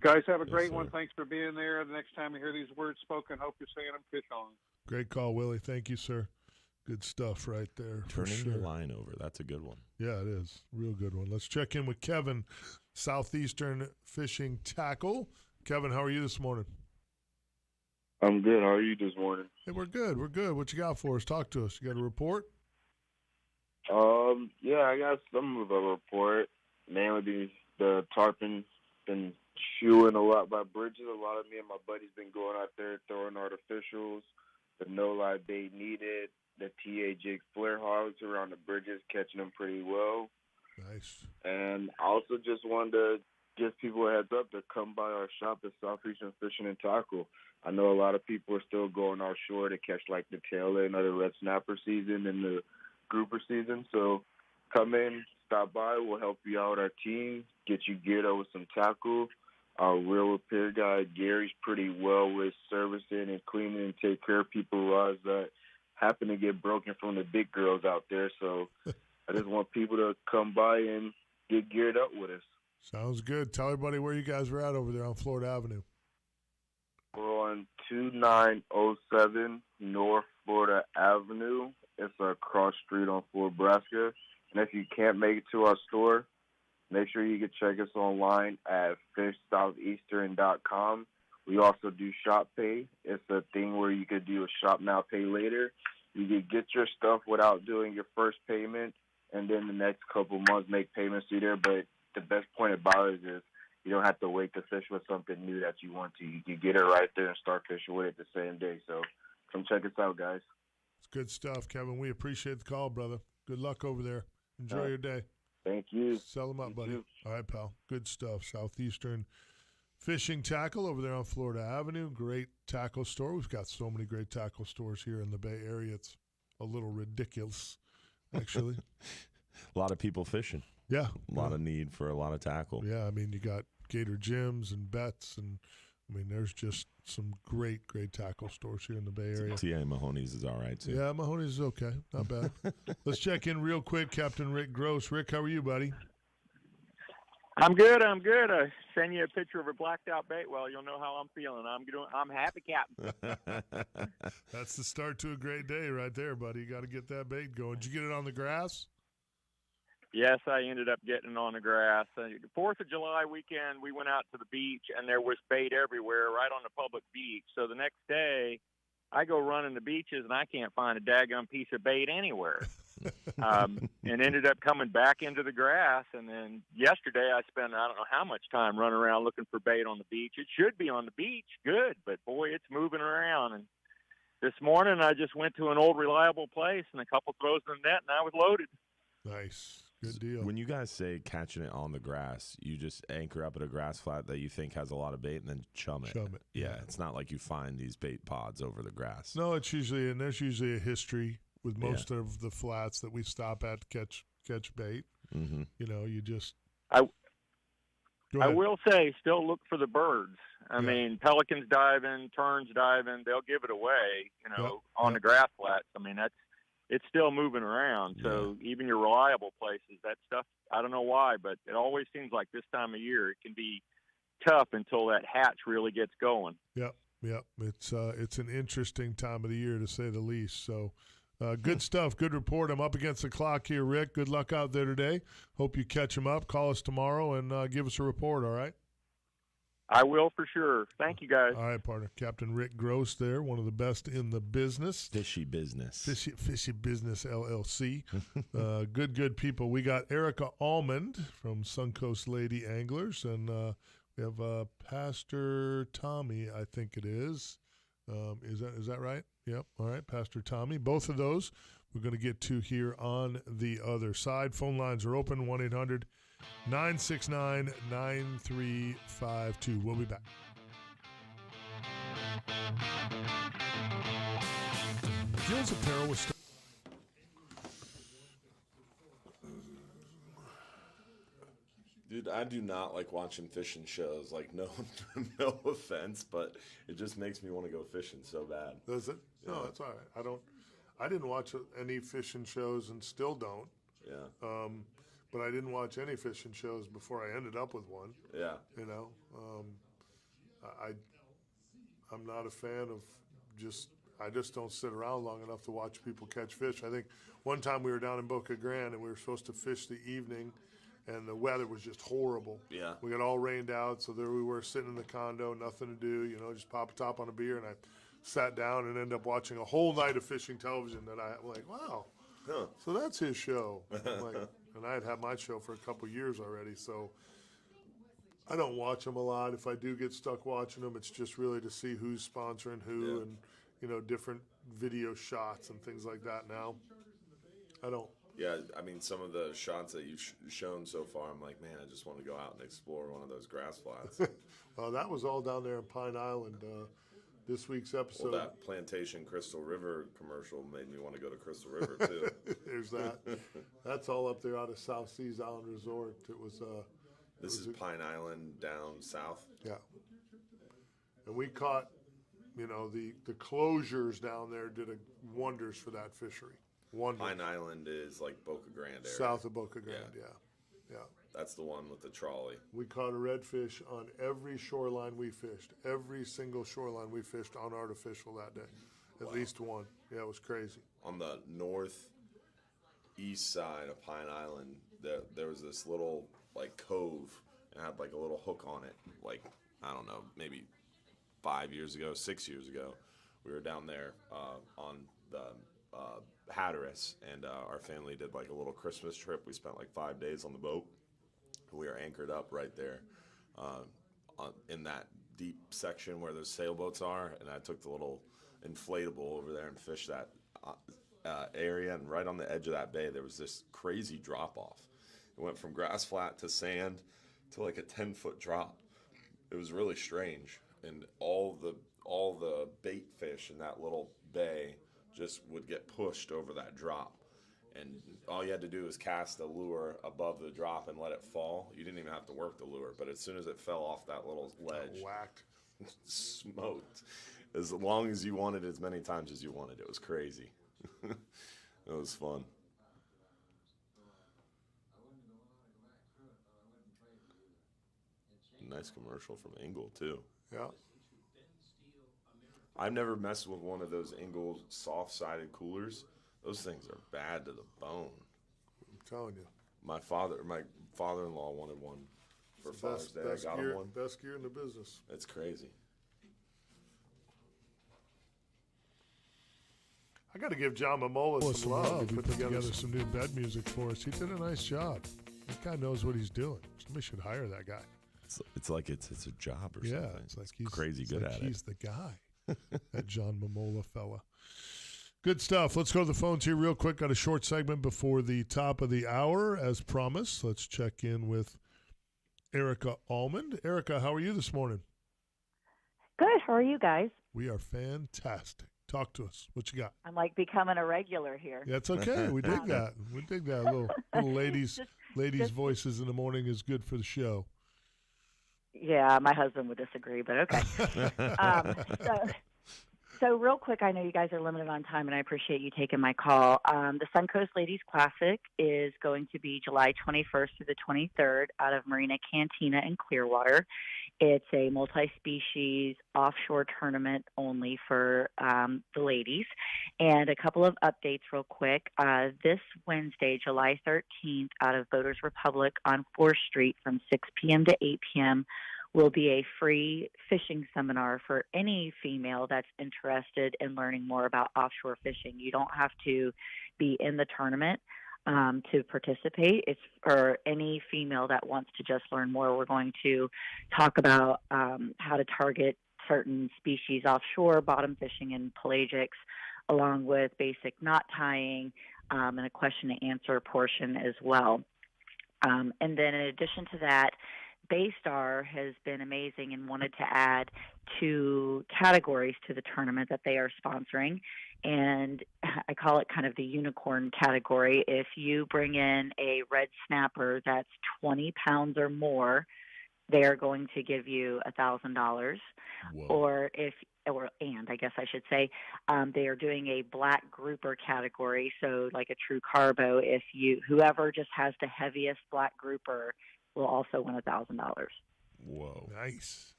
Guys, have a great one. Thanks for being there. The next time you hear these words spoken, hope you're saying them fish on. Great call, Willie. Thank you, sir. Good stuff right there. Turning your line over. That's a good one. Yeah, it is. Real good one. Let's check in with Kevin, Southeastern Fishing Tackle. Kevin, how are you this morning? I'm good. How are you this morning? Hey, we're good. We're good. What you got for us? Talk to us. You got a report? Yeah, I got some of a report. Mainly the tarpon been shooing a lot by bridges. A lot of me and my buddies been going out there throwing artificials, the no-live bait needed, the TA jig flare hogs around the bridges, catching them pretty well. Nice. And I also just wanted to give people a heads up to come by our shop at Southeastern Fishing and Tackle. I know a lot of people are still going offshore to catch like the tail end of the red snapper season and the grouper season. So come in, stop by. We'll help you out, our team, get you geared up with some tackle. Our reel repair guy, Gary's pretty well with servicing and cleaning and take care of people's rods that happen to get broken from the big girls out there. So I just want people to come by and get geared up with us. Sounds good. Tell everybody where you guys are at over there on Florida Avenue. We're on 2907 North Florida Avenue. It's a cross street on Fort Nebraska. And if you can't make it to our store, make sure you can check us online at fishsoutheastern.com. We also do shop pay. It's a thing where you could do a shop now, pay later. You could get your stuff without doing your first payment, and then the next couple months make payments through there. But the best point about it is you don't have to wait to fish with something new that you want to. You can get it right there and start fishing with it the same day. So Come check us out, guys. It's good stuff, Kevin. We appreciate the call, brother. Good luck over there. Enjoy your day. Thank you. Sell them up, You buddy. too. All right, pal. Good stuff. Southeastern Fishing Tackle over there on Florida Avenue. Great tackle store. We've got so many great tackle stores here in the Bay Area. It's a little ridiculous, actually. A lot of people fishing. Yeah. A lot of need for a lot of tackle. Yeah, I mean, you got Gator Gyms and Bets, and I mean, there's just some great tackle stores here in the Bay Area. T.A. Mahoney's is all right, too. Yeah, Mahoney's is okay. Not bad. Let's check in real quick, Captain Rick Gross. Rick, how are you, buddy? I'm good. I send you a picture of a blacked out bait well. You'll know how I'm feeling. I'm happy, Captain. That's the start to a great day right there, buddy. You got to get that bait going. Did you get it on the grass? Yes, I ended up getting it on the grass. 4th of July weekend, we went out to the beach, and there was bait everywhere right on the public beach. So the next day, I go running the beaches, and I can't find a daggum piece of bait anywhere. And ended up coming back into the grass. And then yesterday, I spent I don't know how much time running around looking for bait on the beach. It should be on the beach, good, but boy, it's moving around. And this morning, I just went to an old reliable place, and a couple throws in the net, and I was loaded. Nice. Good deal. When you guys say catching it on the grass, you just anchor up at a grass flat that you think has a lot of bait and then chum it. Chum it. Yeah, it's not like you find these bait pods over the grass. No, it's usually, and there's usually a history with most of the flats that we stop at to catch bait. Mm-hmm. You know, you just. I will say, still look for the birds. I mean, pelicans diving, terns diving, they'll give it away, on the grass flats. I mean, it's still moving around. So even your reliable places, that stuff, I don't know why, but it always seems like this time of year it can be tough until that hatch really gets going. Yep. It's an interesting time of the year, to say the least. So good stuff. Good report. I'm up against the clock here, Rick. Good luck out there today. Hope you catch them up. Call us tomorrow and give us a report, all right? I will for sure. Thank you, guys. All right, partner. Captain Rick Gross there, one of the best in the business. Fishy Business. Fishy Business LLC. Good people. We got Erica Almond from Suncoast Lady Anglers, and we have Pastor Tommy, I think it is. Is that right? Yep. All right, Pastor Tommy. Both of those we're going to get to here on the other side. Phone lines are open, 1-800-969-9352. We'll be back. Gills Apparel was Dude, I do not like watching fishing shows. Like, no offense, but it just makes me want to go fishing so bad. Does it? Yeah. No, that's all right. I didn't watch any fishing shows and still don't. Yeah. But I didn't watch any fishing shows before I ended up with one. Yeah. I'm not a fan of I just don't sit around long enough to watch people catch fish. I think one time we were down in Boca Grande and we were supposed to fish the evening, and the weather was just horrible. Yeah. We got all rained out, so there we were sitting in the condo, nothing to do, just pop a top on a beer, and I sat down and ended up watching a whole night of fishing television that I'm like, wow, so that's his show. And I had my show for a couple years already, so I don't watch them a lot. If I do get stuck watching them, it's just really to see who's sponsoring who and, different video shots and things like that now. I don't. Yeah, I mean, some of the shots that you've shown so far, I'm like, man, I just want to go out and explore one of those grass flats. Well, that was all down there in Pine Island. This week's episode. Well, that Plantation Crystal River commercial made me want to go to Crystal River, too. There's that. That's all up there out of South Seas Island Resort. It was. This is Pine Island down south? Yeah. And we caught, the closures down there did wonders for that fishery. Wonders. Pine Island is like Boca Grande area. South of Boca Grande, yeah. That's the one with the trolley. We caught a redfish on every shoreline we fished. Every single shoreline we fished on artificial that day. At least one. Yeah, it was crazy. On the northeast side of Pine Island, there was this little, cove, and had, a little hook on it. I don't know, maybe 6 years ago. We were down there on the Hatteras, and our family did a little Christmas trip. We spent 5 days on the boat. We were anchored up right there in that deep section where those sailboats are, and I took the little inflatable over there and fish that area. And right on the edge of that bay, there was this crazy drop off. It went from grass flat to sand to like a 10-foot drop. It was really strange, and all the bait fish in that little bay just would get pushed over that drop. And all you had to do was cast a lure above the drop and let it fall. You didn't even have to work the lure, but as soon as it fell off that little ledge, whacked, smoked. As long as you wanted, as many times as you wanted. It was crazy. It was fun. Nice commercial from Engel too. Yeah. I've never messed with one of those Engel soft-sided coolers. Those things are bad to the bone. I'm telling you. My father-in-law wanted one for Father's Day. I got him one. Best gear in the business. It's crazy. I got to give John Momola some love. He put together some new bed music for us. He did a nice job. That guy knows what he's doing. Somebody should hire that guy. It's like it's a job or something. Yeah, it's like he's crazy good at it. He's the guy, that John Momola fella. Good stuff. Let's go to the phones here real quick. Got a short segment before the top of the hour, as promised. Let's check in with Erica Almond. Erica, how are you this morning? Good. How are you guys? We are fantastic. Talk to us. What you got? I'm like becoming a regular here. That's okay. We dig that. We dig that. Little ladies voices in the morning is good for the show. Yeah, my husband would disagree, but okay. So real quick, I know you guys are limited on time, and I appreciate you taking my call. The Suncoast Ladies Classic is going to be July 21st through the 23rd out of Marina Cantina in Clearwater. It's a multi-species offshore tournament only for the ladies. And a couple of updates real quick. This Wednesday, July 13th, out of Boaters Republic on 4th Street from 6 p.m. to 8 p.m., will be a free fishing seminar for any female that's interested in learning more about offshore fishing. You don't have to be in the tournament to participate. It's for any female that wants to just learn more. We're going to talk about how to target certain species offshore, bottom fishing and pelagics, along with basic knot tying and a question and answer portion as well. And then in addition to that, Baystar has been amazing and wanted to add 2 categories to the tournament that they are sponsoring. And I call it kind of the unicorn category. If you bring in a red snapper that's 20 pounds or more, they are going to give you $1,000. And I guess I should say, they are doing a black grouper category. So like a true carbo, whoever just has the heaviest black grouper will also win $1,000. Whoa. Nice.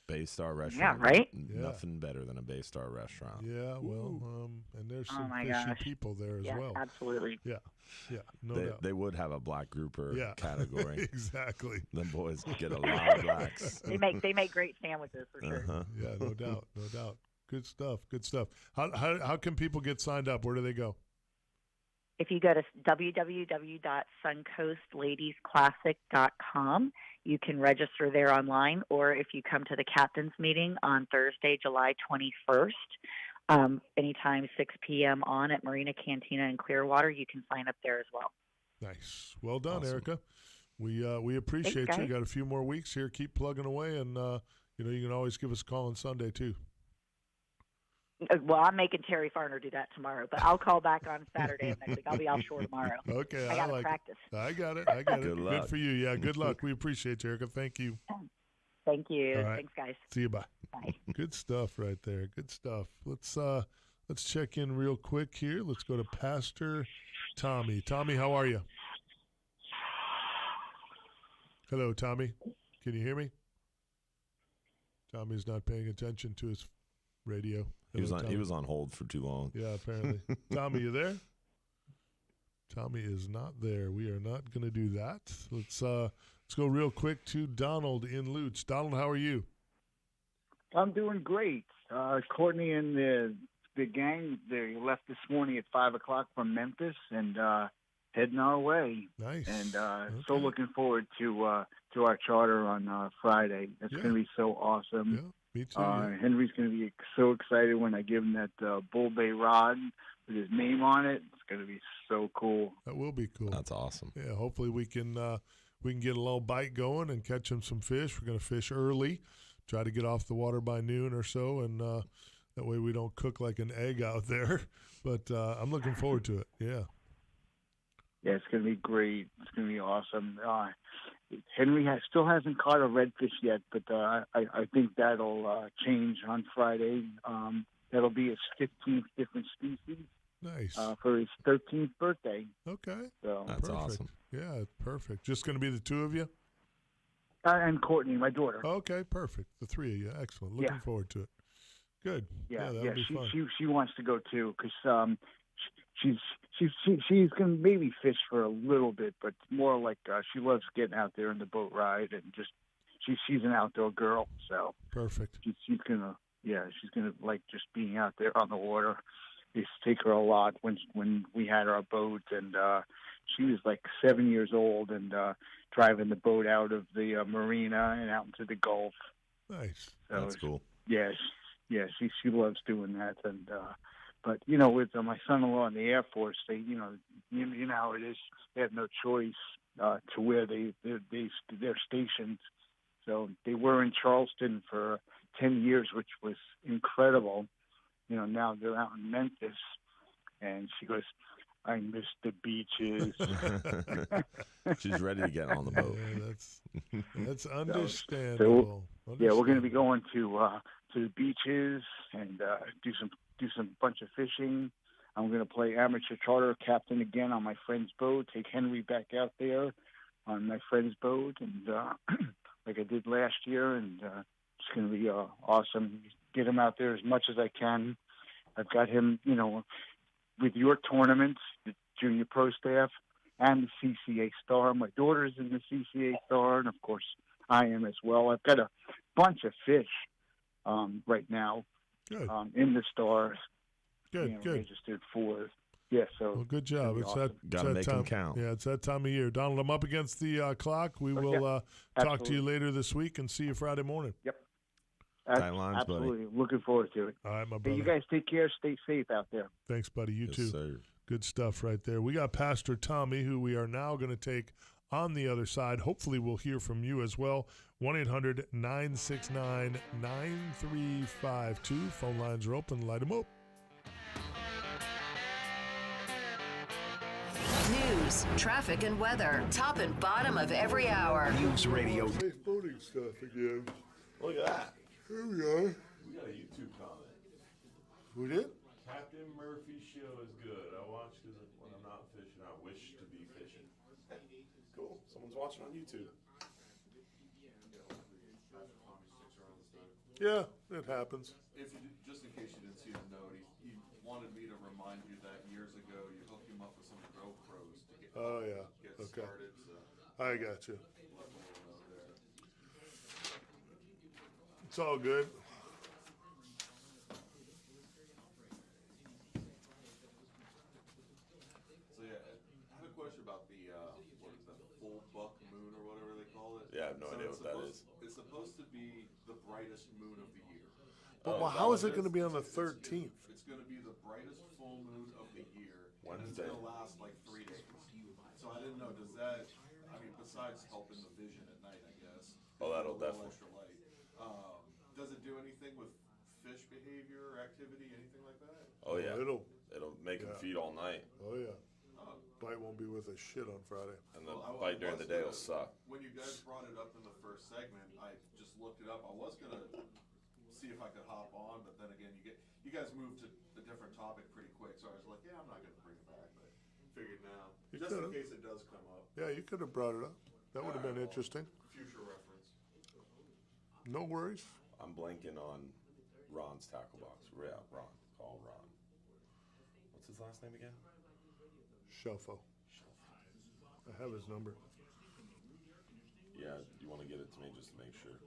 Baystar restaurant. Yeah, right? Nothing better than a Baystar restaurant. Yeah, well, and there's some fishy people there as well. Absolutely. Yeah, no doubt. They would have a black grouper category. Exactly. Them boys get a lot of blacks. They make great sandwiches for sure. Yeah, no doubt. Good stuff. How can people get signed up? Where do they go? If you go to www.suncoastladiesclassic.com, you can register there online, or if you come to the captain's meeting on Thursday, July 21st, anytime 6 p.m. on at Marina Cantina in Clearwater, you can sign up there as well. Nice. Well done, awesome. Erica. We appreciate you. Got a few more weeks here. Keep plugging away, and you can always give us a call on Sunday too. Well, I'm making Terry Farner do that tomorrow, but I'll call back on Saturday of next week. I'll be offshore tomorrow. Okay, I got to like practice. I got it. Good luck. Good for you. Yeah, good luck. We appreciate you, Erica. Thank you. Thank you. All right. Thanks, guys. See you. Bye. Bye. Good stuff right there. Good stuff. Let's check in real quick here. Let's go to Pastor Tommy. Tommy, how are you? Hello, Tommy. Can you hear me? Tommy's not paying attention to his radio. Hello, he was on hold for too long. Yeah, apparently. Tommy, you there? Tommy is not there. We are not going to do that. Let's go real quick to Donald in Lutz. Donald, how are you? I'm doing great. Courtney and the gang, they left this morning at 5 o'clock from Memphis and heading our way. Nice. And so looking forward to our charter on Friday. It's going to be so awesome. Yeah, me too. Henry's going to be so excited when I give him that Bull Bay rod with his name on it. It's going to be so cool. That will be cool. That's awesome. Yeah, hopefully we can get a little bite going and catch him some fish. We're going to fish early, try to get off the water by noon or so, and that way we don't cook like an egg out there. But I'm looking forward to it. Yeah. Yeah, it's going to be great. It's going to be awesome. Henry still hasn't caught a redfish yet, but I think that'll change on Friday. That'll be his 15th different species. Nice. For his 13th birthday. Okay. So That's perfect. awesome. Yeah, perfect. Just going to be the two of you? And Courtney, my daughter. Okay, perfect. The three of you. Excellent. Looking forward to it. Good. Yeah, that'll be fun. She wants to go too because she's gonna maybe fish for a little bit, but more like she loves getting out there in the boat ride and just she's an outdoor girl, so perfect. She's gonna like just being out there on the water. I used to take her a lot when we had our boat, and she was like 7 years old and driving the boat out of the marina and out into the Gulf. Nice. So That's cool. Yeah, she loves doing that, and but with my son-in-law in the Air Force, they you know how it is. They have no choice to where they're stationed. So they were in Charleston for 10 years, which was incredible. Now they're out in Memphis, and she goes, I miss the beaches. She's ready to get on the boat. Yeah, that's understandable. Yeah, we're going to be going to the beaches and do some bunch of fishing. I'm going to play amateur charter captain again on my friend's boat. Take Henry back out there on my friend's boat, and like I did last year, and it's going to be awesome. Get him out there as much as I can. I've got him, with your tournaments, the junior pro staff, and the CCA Star. My daughter's in the CCA Star, and of course I am as well. I've got a bunch of fish right now in the Star. Good. Registered for. Yeah, so. Well, good job. It's awesome. Gotta make them count. Yeah, it's that time of year. Donald, I'm up against the clock. We will talk to you later this week and see you Friday morning. Yep. Tight lines, absolutely. buddy. Looking forward to it. All right, my brother. Hey, you guys take care. Stay safe out there. Thanks, buddy. You too. Sir. Good stuff right there. We got Pastor Tommy, who we are now going to take on the other side. Hopefully we'll hear from you as well. 1-800-969-9352. Phone lines are open. Light them up. News, traffic, and weather. Top and bottom of every hour. News Radio. Safe boating stuff again. Look at that. Here we are. We got a YouTube comment. We did? Captain Murphy's show is good. I watch because when I'm not fishing, I wish to be fishing. Cool. Someone's watching on YouTube. Yeah, it happens. Just in case you didn't see the note, he wanted me to remind you that years ago you hooked him up with some GoPros to get started. So I got you. It's all good. So yeah, I have a question about the what is that, full buck moon or whatever they call it? Yeah, I have no idea what that is. It's supposed to be the brightest moon of the year. But how is it going to be on the 13th? It's going to be the brightest full moon of the year. Wednesday. And it's going to last like 3 days. So I didn't know, does that, besides helping the vision at night, I guess. Oh, that'll a little definitely. extra light. Does it do anything with fish behavior or activity, anything like that? Oh yeah. It'll make them feed all night. Oh yeah. Bite won't be with a shit on Friday. And the bite during the day will suck. When you guys brought it up in the first segment, I just looked it up. I was gonna see if I could hop on, but then again, you guys moved to a different topic pretty quick, so I was like, yeah, I'm not gonna bring it back, but figured now, You just could've. in case it does come up. Yeah, you could have brought it up. That would have been interesting. Future reference. No worries. I'm blanking on Ron's tackle box. Yeah, Ron. Call Ron. What's his last name again? Shelfo. I have his number. Yeah, you want to get it to me just to make sure.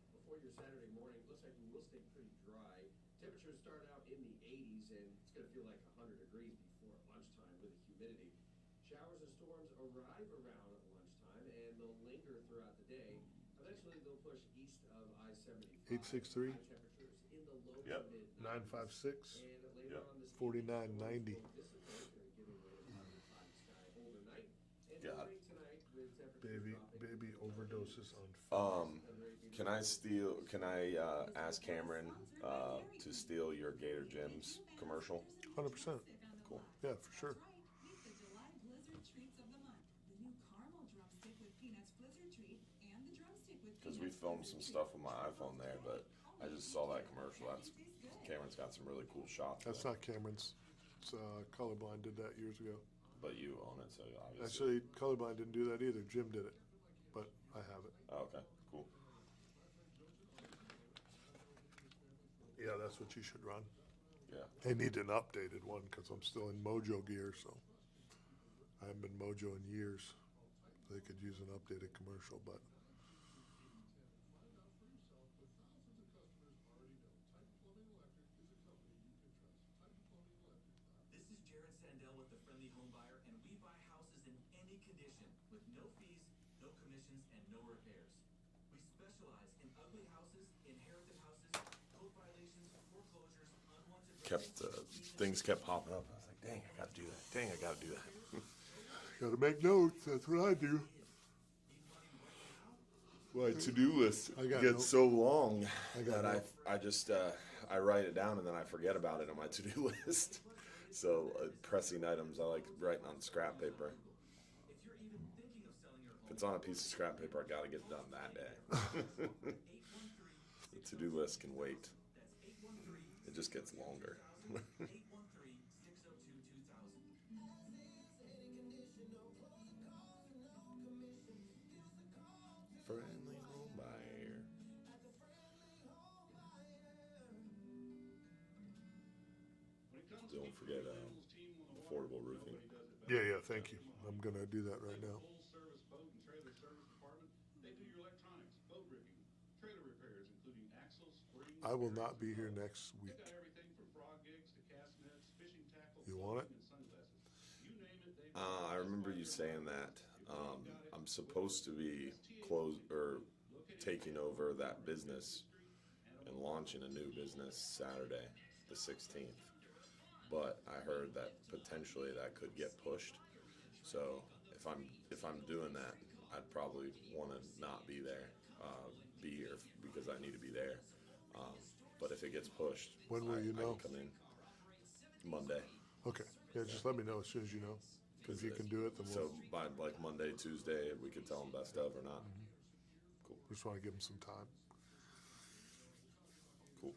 Before your Saturday morning, looks like you will stay pretty dry. Temperatures start out in the 80s, and it's going to feel like 100 degrees before humidity. Showers and storms arrive around lunchtime, and they'll linger throughout the day. Eventually, they'll push east of I-75. 863. High temperatures in the low Yep. to mid 956. and later on this 4990. will dissipate, or giving way to partly cloudy sky overnight. And no Got rain tonight with temperatures Baby overdoses on Can I ask Cameron to steal your Gator Gyms commercial? 100%. Cool. Yeah, for sure. Because we filmed some stuff with my iPhone there, but I just saw that commercial. Cameron's got some really cool shots. That's not Cameron's. It's Colorblind did that years ago. But you own it, so obviously. Actually, Colorblind didn't do that either. Jim did it, but I have it. Oh, okay, cool. Yeah, that's what you should run. Yeah. They need an updated one because I'm still in Mojo gear, so I haven't been Mojo in years. They could use an updated commercial, but. With the Friendly Home Buyer, and we buy houses in any condition with no fees, no commissions, and no repairs. We specialize in ugly houses, inherited houses, code violations, foreclosures, unwanted Things kept popping up. I was like, dang, I gotta do that. Dang, I gotta do that. Gotta make notes. That's what I do. My to-do list gets so long that I just I write it down and then I forget about it on my to-do list. So pressing items, I like writing on scrap paper. If it's on a piece of scrap paper, I gotta get it done that day. The to-do list can wait. It just gets longer. Friendly home buyer. Don't forget affordable roofing. Yeah, thank you. I'm going to do that right now. Service boat and trailer service department. They do your electronics, boat rigging, trailer repairs, including axles, springs. I will not be here next week. They got everything from frog gigs to cast nets, fishing tackle, You want it? and sunglasses. You name it, they I remember you saying that. I'm supposed to be taking over that business and launching a new business Saturday, the 16th. But I heard that potentially that could get pushed. So if I'm doing that, I'd probably want to not be there, be here because I need to be there. But if it gets pushed, when will you know? I can come in Monday. Okay. Yeah, just let me know as soon as you know. If you can do it, then we'll. So by like Monday, Tuesday, we could tell them best of or not. Cool. Just want to give them some time. Cool.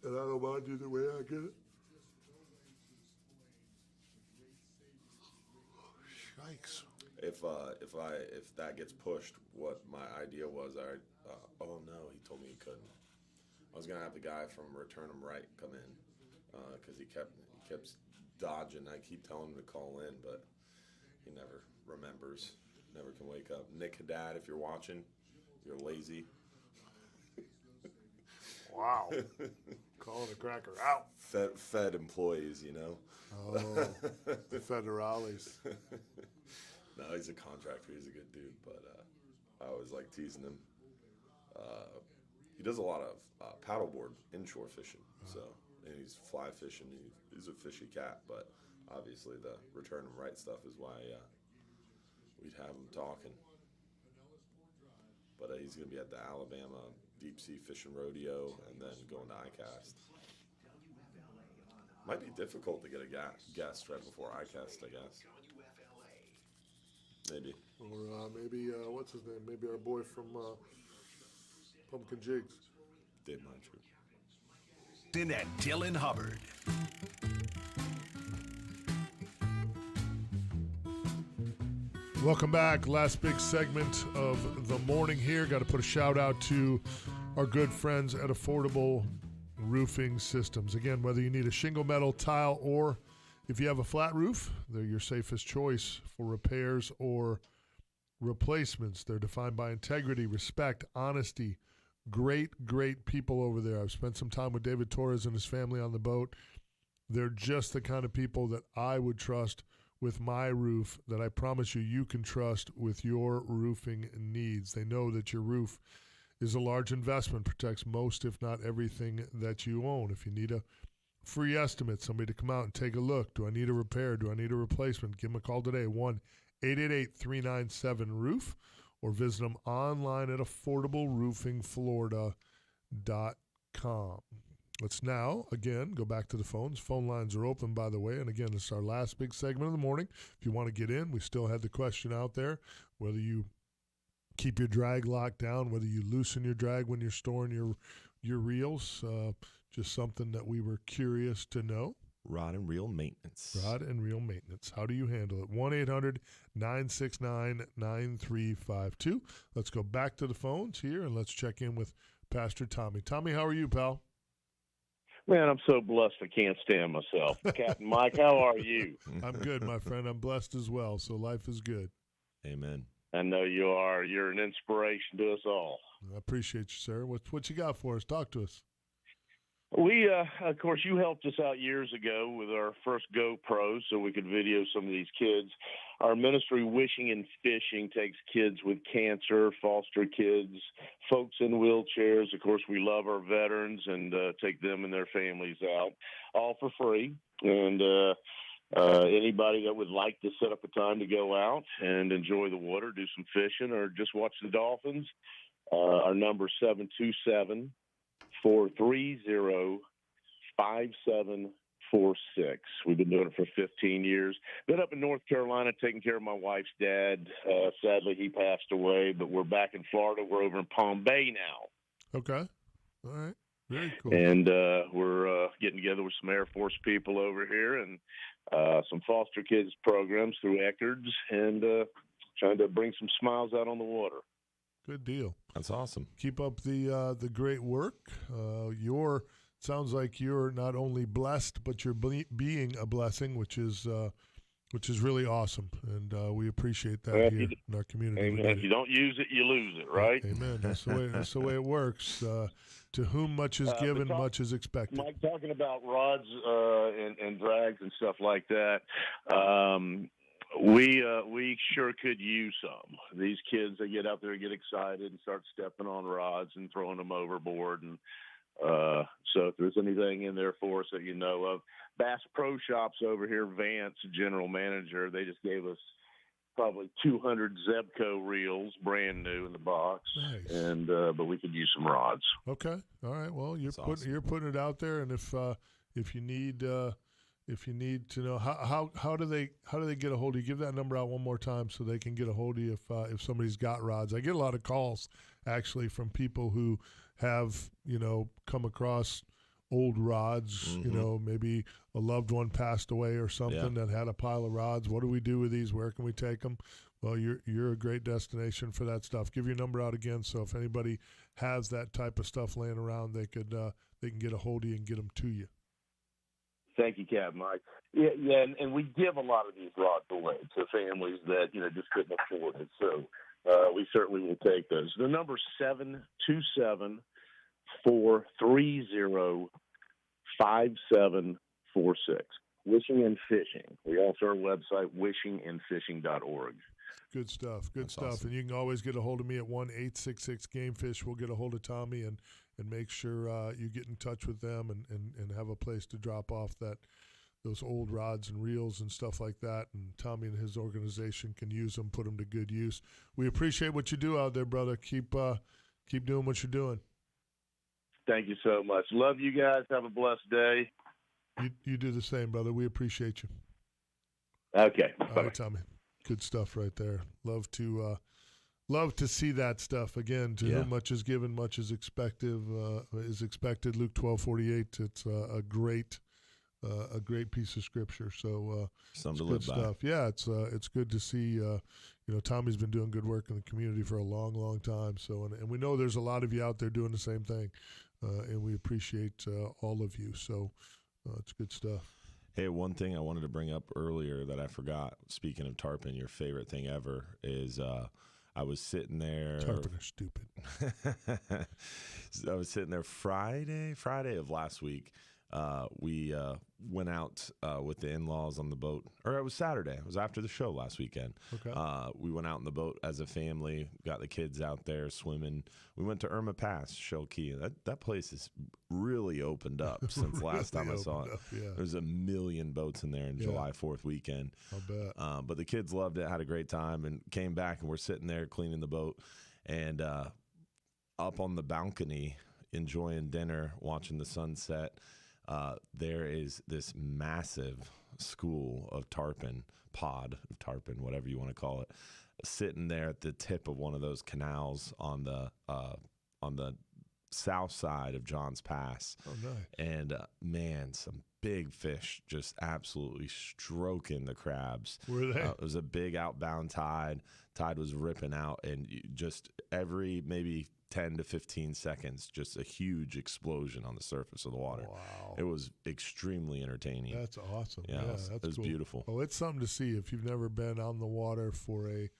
And I don't mind either way I get it. Yikes. If that gets pushed, what my idea was, oh no, he told me he couldn't. I was gonna have the guy from Return 'em Right come in, because he kept dodging. I keep telling him to call in, but he never remembers. Never can wake up. Nick Haddad, if you're watching, you're lazy. Wow. Calling a cracker out. Fed employees, you know. Oh, the federales. No, he's a contractor. He's a good dude, but I always like teasing him. He does a lot of paddleboard inshore fishing, and he's fly fishing. He's a fishy cat, but obviously the Return 'em Right stuff is why we'd have him talking. But he's going to be at the Alabama Deep Sea Fishing Rodeo and then going to ICAST. Might be difficult to get a guest right before ICAST, I guess. Maybe. Or maybe, what's his name? Maybe our boy from Pumpkin Jigs. Dave Mindtrue. In at Dylan Hubbard. Welcome back. Last big segment of the morning here. Got to put a shout out to our good friends at Affordable Roofing Systems. Again, whether you need a shingle, metal, tile, or if you have a flat roof, they're your safest choice for repairs or replacements. They're defined by integrity, respect, honesty. Great people over there. I've spent some time with David Torres and his family on the boat. They're just the kind of people that I would trust with my roof that I promise you can trust with your roofing needs. They know that your roof is a large investment, protects most, if not everything that you own. If you need a free estimate, somebody to come out and take a look. Do I need a repair? Do I need a replacement? Give them a call today, 1-888-397-ROOF, or visit them online at affordableroofingflorida.com. Let's now, again, go back to the phones. Phone lines are open, by the way, and again, this is our last big segment of the morning. If you want to get in, we still had the question out there, whether you keep your drag locked down, whether you loosen your drag when you're storing your reels. Just something that we were curious to know. Rod and reel maintenance. Rod and reel maintenance. How do you handle it? 1-800-969-9352. Let's go back to the phones here, and let's check in with Pastor Tommy. Tommy, how are you, pal? Man, I'm so blessed I can't stand myself. Captain Mike, how are you? I'm good, my friend. I'm blessed as well, so life is good. Amen. I know you are. You're an inspiration to us all. I appreciate you, sir. What you got for us? Talk to us. We, of course, you helped us out years ago with our first GoPro so we could video some of these kids. Our ministry, Wishing and Fishing, takes kids with cancer, foster kids, folks in wheelchairs. Of course, we love our veterans and take them and their families out, all for free. And anybody that would like to set up a time to go out and enjoy the water, do some fishing, or just watch the dolphins, our number is 727-430-5746. We've been doing it for 15 years. Been up in North Carolina taking care of my wife's dad. Sadly, he passed away, but we're back in Florida. We're over in Palm Bay now. Okay. All right. Very cool. And we're getting together with some Air Force people over here and some foster kids programs through Eckerd's and trying to bring some smiles out on the water. Good deal. That's awesome. Keep up the great work. Sounds like you're not only blessed, but you're being a blessing, which is really awesome, and we appreciate that here in our community. Amen. If you don't use it, you lose it, right? Amen. That's the way it works. To whom much is given, much is expected. Mike, talking about rods and drags and stuff like that. We sure could use some. These kids, they get out there and get excited and start stepping on rods and throwing them overboard. And so if there's anything in there for us that you know of, Bass Pro Shops over here, Vance, general manager, they just gave us probably 200 Zebco reels, brand new in the box. Nice. And but we could use some rods. Okay. All right. Well, you're putting it out there, and if you need to know how do they get a hold of you, give that number out one more time so they can get a hold of you if somebody's got rods. I get a lot of calls actually from people who have come across old rods. Mm-hmm. Maybe a loved one passed away or something that had a pile of rods. What do we do with these? Where can we take them? Well, you're a great destination for that stuff. Give your number out again, so if anybody has that type of stuff laying around, they can get a hold of you and get them to you. Thank you, Capt. Mike. Yeah, and we give a lot of these rods away to families that just couldn't afford it. So we certainly will take those. The number 727-430-5746. Wishing and Fishing. We also our website wishingandfishing.org. Good stuff. Good That's stuff. awesome. And you can always get a hold of me at 1-866-GAMEFISH. We'll get a hold of Tommy and make sure you get in touch with them and have a place to drop off those old rods and reels and stuff like that. And Tommy and his organization can use them, put them to good use. We appreciate what you do out there, brother. Keep doing what you're doing. Thank you so much. Love you guys. Have a blessed day. You do the same, brother. We appreciate you. Okay. All right, Tommy. Good stuff right there. Love to see that stuff again. To whom much is given, much is expected. Luke 12:48. It's a great piece of scripture. So something to good live by. stuff. Yeah, it's good to see. Tommy's been doing good work in the community for a long, long time. So and we know there's a lot of you out there doing the same thing, and we appreciate all of you. So it's good stuff. Hey, one thing I wanted to bring up earlier that I forgot, speaking of tarpon, your favorite thing ever is I was sitting there. Tarpon are stupid. I was sitting there Friday of last week, we went out with the in-laws on the boat, or it was Saturday. It was after the show last weekend. Okay. We went out in the boat as a family, got the kids out there swimming. We went to Irma Pass, Shell Key. That place has really opened up since last time I saw it. Yeah. There's a million boats in there in July 4th weekend. I'll bet. But the kids loved it, had a great time, and came back, and we're sitting there cleaning the boat, and up on the balcony enjoying dinner, watching the sunset. There is this massive school of pod of tarpon, whatever you want to call it, sitting there at the tip of one of those canals on the south side of Johns Pass. Oh, nice. And man, some big fish just absolutely stroking the crabs. Were they? It was a big outbound tide. Tide was ripping out, and just every maybe 10 to 15 seconds, just a huge explosion on the surface of the water. Wow. It was extremely entertaining. That's awesome. Yeah, That's it was cool. beautiful. Oh, it's something to see if you've never been on the water for a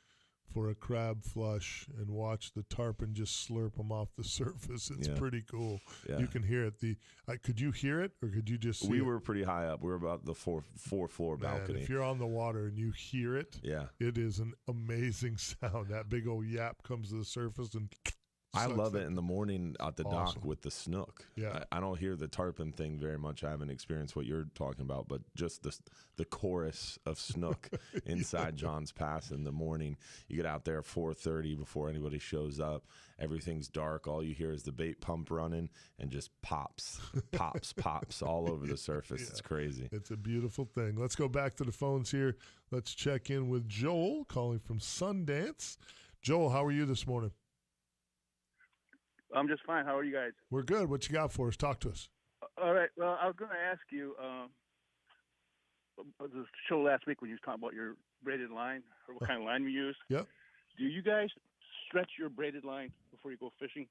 crab flush and watch the tarpon just slurp them off the surface. It's pretty cool. Yeah. You can hear it. Could you hear it, or could you just see We it? were pretty high up. We were about the fourth floor Man, balcony. if you're on the water and you hear it, it is an amazing sound. That big old yap comes to the surface and I love it in the morning at the dock with the snook. Yeah. I don't hear the tarpon thing very much. I haven't experienced what you're talking about, but just the chorus of snook inside Johns Pass in the morning. You get out there at 4:30 before anybody shows up. Everything's dark. All you hear is the bait pump running and just pops all over the surface. Yeah. It's crazy. It's a beautiful thing. Let's go back to the phones here. Let's check in with Joel calling from Sundance. Joel, how are you this morning? I'm just fine. How are you guys? We're good. What you got for us? Talk to us. All right. Well, I was going to ask you, the show last week when you was talking about your braided line, or what kind of line you use. Yep. Do you guys stretch your braided line before you go fishing?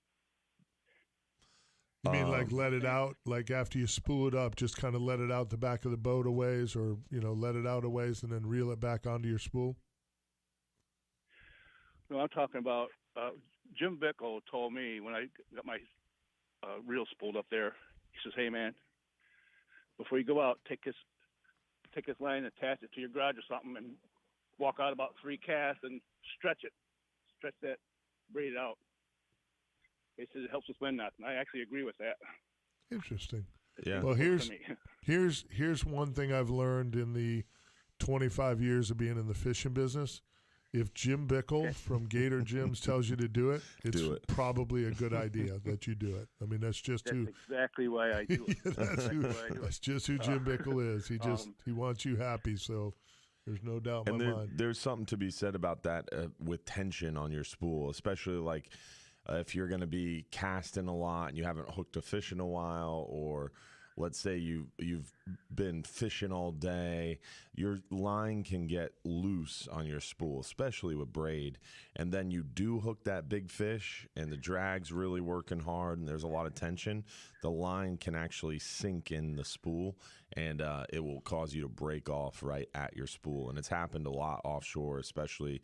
You mean like let it out, like after you spool it up, just kind of let it out the back of the boat a ways, or, let it out a ways and then reel it back onto your spool? No, I'm talking about Jim Bickle told me when I got my reel spooled up there, he says, "Hey, man, before you go out, take this line, attach it to your garage or something, and walk out about 3 casts and stretch that braid out." He says it helps with wind knots, and I actually agree with that. Interesting. Yeah. Well, here's one thing I've learned in the 25 years of being in the fishing business. If Jim Bickle from Gator Gyms tells you to do it, it's probably a good idea that you do it. I mean, that's exactly why I do it. That's just who Jim Bickle is. He wants you happy, so there's no doubt in my mind. There's something to be said about that with tension on your spool, especially like if you're going to be casting a lot and you haven't hooked a fish in a while, or let's say you've been fishing all day, your line can get loose on your spool, especially with braid. And then you do hook that big fish and the drag's really working hard and there's a lot of tension. The line can actually sink in the spool and it will cause you to break off right at your spool. And it's happened a lot offshore, especially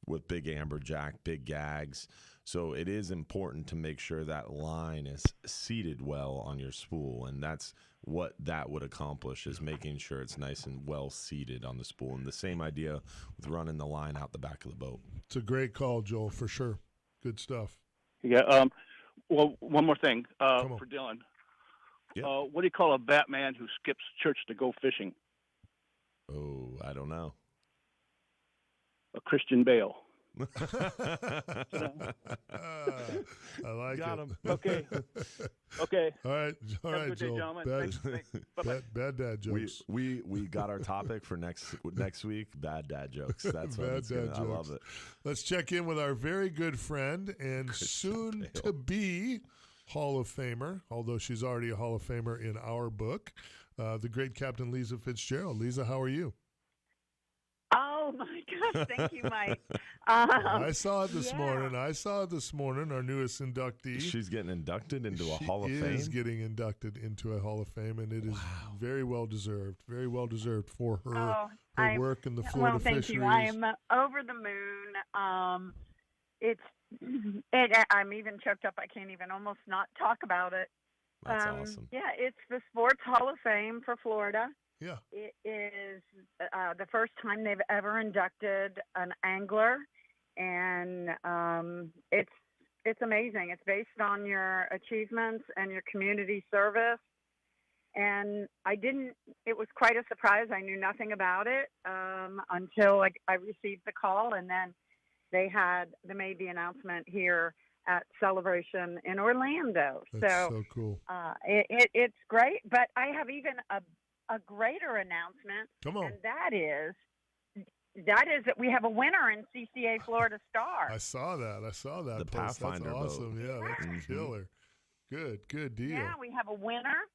with big amberjack, big gags. So it is important to make sure that line is seated well on your spool, and that's what that would accomplish, is making sure it's nice and well seated on the spool. And the same idea with running the line out the back of the boat. It's a great call, Joel, for sure. Good stuff. Yeah. Well, one more thing for Dylan. Yeah. What do you call a Batman who skips church to go fishing? Oh, I don't know. A Christian Bale. I like Got it. him. Okay. All right, Have a good day, Joel. gentlemen. Thanks. Bye-bye. Bad dad jokes. We got our topic for next week. Bad dad jokes. That's what it's gonna, I love it. Let's check in with our very good friend and soon to be Hall of Famer, although she's already a Hall of Famer in our book, the great Captain Lisa Fitzgerald. Lisa, how are you? Oh my gosh! Thank you, Mike. I saw it this morning. Our newest inductee. She's getting inducted into a Hall of Fame. She is getting inducted into a Hall of Fame, and it is very well deserved. Very well deserved for her work in the Florida thank fisheries. you. I am over the moon. I'm even choked up. I can't even almost not talk about it. That's awesome. Yeah, it's the Sports Hall of Fame for Florida. Yeah. It is the first time they've ever inducted an angler, and it's amazing. It's based on your achievements and your community service. And it was quite a surprise. I knew nothing about it until I received the call, and then they made the announcement here at Celebration in Orlando. That's so cool. It's great, but I have even a greater announcement. Come on. And that is that we have a winner in CCA Florida Star. I saw that. The post. Pathfinder That's awesome. boat. Yeah, that's killer. Good deal. Yeah, we have a winner.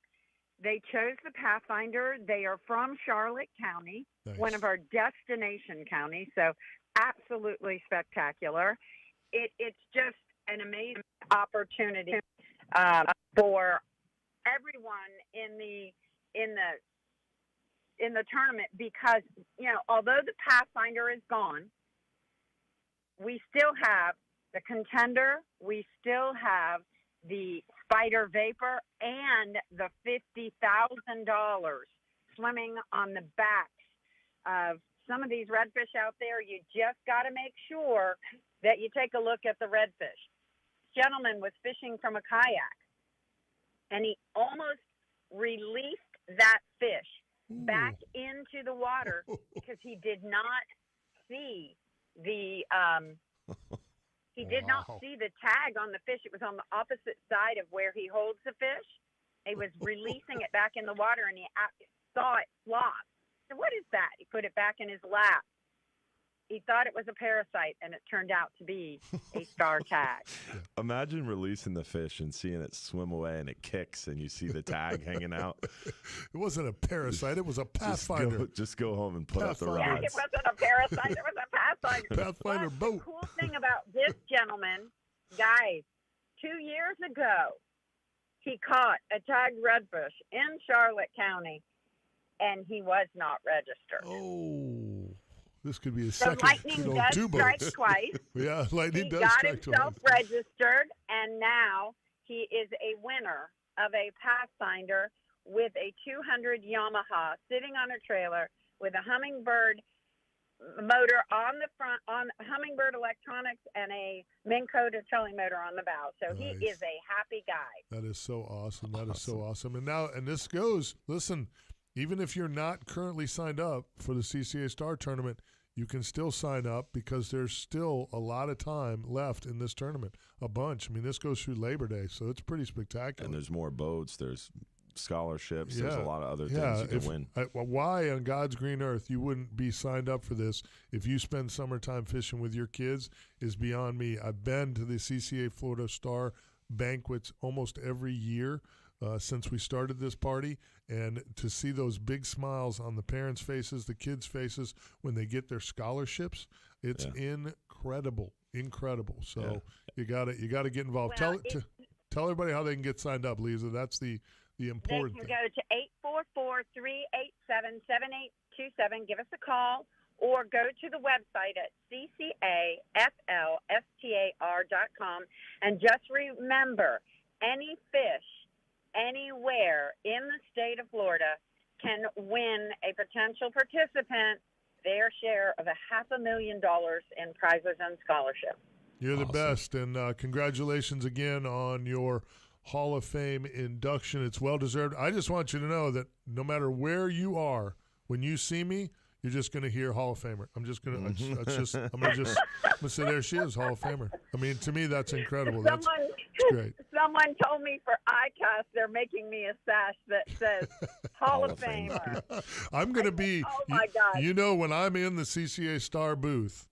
They chose the Pathfinder. They are from Charlotte County, one of our destination counties, so absolutely spectacular. It's just an amazing opportunity for everyone in the tournament because, although the Pathfinder is gone, we still have the Contender, we still have the Spider Vapor, and the $50,000 swimming on the backs of some of these redfish out there. You just got to make sure that you take a look at the redfish. This gentleman was fishing from a kayak, and he almost released that fish back into the water because he did not see the the tag on the fish. It was on the opposite side of where he holds the fish. He was releasing it back in the water, and he saw it flop. So what is that? He put it back in his lap. He thought it was a parasite, and it turned out to be a star tag. Imagine releasing the fish and seeing it swim away, and it kicks, and you see the tag hanging out. It wasn't a parasite. It was a Pathfinder. Just go home and put up the rods. Yeah, it wasn't a parasite. It was a Pathfinder. Pathfinder boat. The cool thing about this gentleman, guys, 2 years ago, he caught a tagged redfish in Charlotte County, and he was not registered. Oh. This could be a so second. Lightning does strike twice. Yeah, Lightning does strike twice. He got himself registered, and now he is a winner of a Pathfinder with a 200 Yamaha sitting on a trailer with a Hummingbird motor on the front, on Hummingbird electronics, and a Minn Kota towing motor on the bow. So he is a happy guy. That is so awesome. That is so awesome. And this goes, listen, even if you're not currently signed up for the CCA Star Tournament, you can still sign up because there's still a lot of time left in this tournament. A bunch. I mean, this goes through Labor Day, so it's pretty spectacular. And there's more boats. There's scholarships. There's a lot of other things you can win. Why on God's green earth you wouldn't be signed up for this if you spend summertime fishing with your kids is beyond me. I've been to the CCA Florida Star banquets almost every year since we started this party, and to see those big smiles on the parents' faces, the kids' faces when they get their scholarships, incredible. So you gotta get involved. Well, Tell everybody how they can get signed up, Lisa. That's the important thing. thing. They can go to 844-387-7827. Give us a call, or go to the website at ccaflstar.com. And just remember, any fish anywhere in the state of Florida can win a potential participant their share of $500,000 in prizes and scholarships. You're the best, and congratulations again on your Hall of Fame induction. It's well-deserved. I just want you to know that no matter where you are, when you see me, you're just going to hear Hall of Famer. I'm going to say, there she is, Hall of Famer. I mean, to me, that's incredible. That's great. Someone told me for ICAST they're making me a sash that says Hall of Famer. I'm going to be, oh my God. You know, when I'm in the CCA Star booth,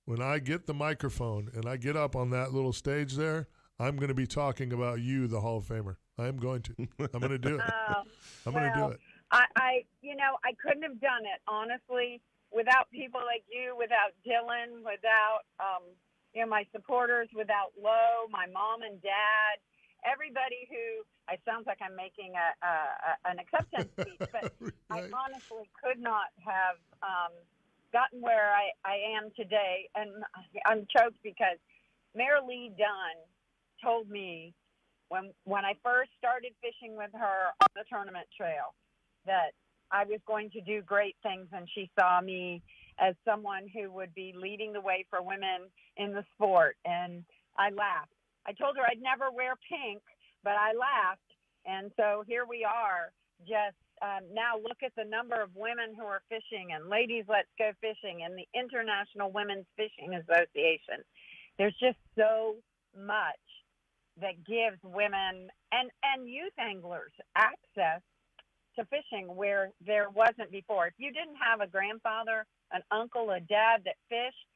when I get the microphone and I get up on that little stage there, I'm going to be talking about you, the Hall of Famer. I'm going to. I'm going to do it. I'm going to do it. I couldn't have done it, honestly, without people like you, without Dylan, without, my supporters, without Lo, my mom and dad, everybody who, it sounds like I'm making an acceptance speech, but I honestly could not have gotten where I am today. And I'm choked because Mayor Lee Dunn told me when I first started fishing with her on the tournament trail, that I was going to do great things, and she saw me as someone who would be leading the way for women in the sport. And I laughed. I told her I'd never wear pink, but I laughed. And so here we are, just now look at the number of women who are fishing, and Ladies Let's Go Fishing, and the International Women's Fishing Association. There's just so much that gives women and youth anglers access to fishing where there wasn't before. If you didn't have a grandfather, an uncle, a dad that fished,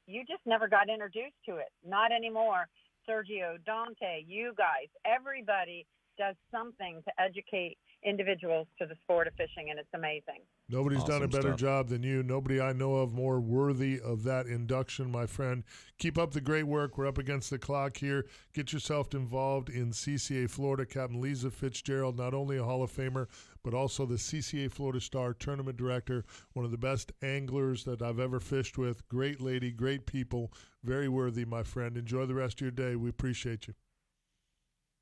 you just never got introduced to it. Not anymore. Sergio, Dante, you guys, everybody does something to educate individuals to the sport of fishing, and it's amazing. Nobody's done a Awesome better stuff. job than you. Nobody I know of more worthy of that induction, my friend. Keep up the great work. We're up against the clock here. Get yourself involved in CCA Florida. Captain Lisa Fitzgerald, not only a Hall of Famer, but also the CCA Florida Star Tournament Director, one of the best anglers that I've ever fished with. Great lady, great people, very worthy, my friend. Enjoy the rest of your day. We appreciate you.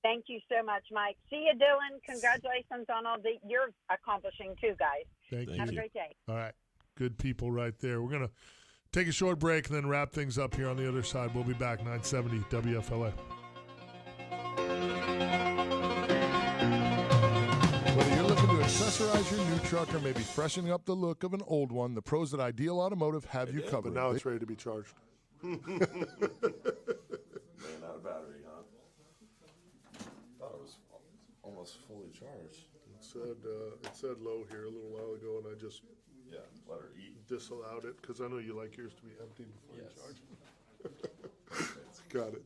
Thank you so much, Mike. See you, Dylan. Congratulations on all that you're accomplishing too, guys. Thank Have you. a great day. All right. Good people right there. We're going to take a short break and then wrap things up here on the other side. We'll be back, 970 WFLA. Whether you're looking to accessorize your new truck or maybe freshening up the look of an old one, the pros at Ideal Automotive have you covered. But now it's ready to be charged. Man out of battery, huh? Thought it was almost fully charged. It said low here a little while ago, and I just let her eat. Disallowed it because I know you like yours to be empty before Yes. you charge. Got it.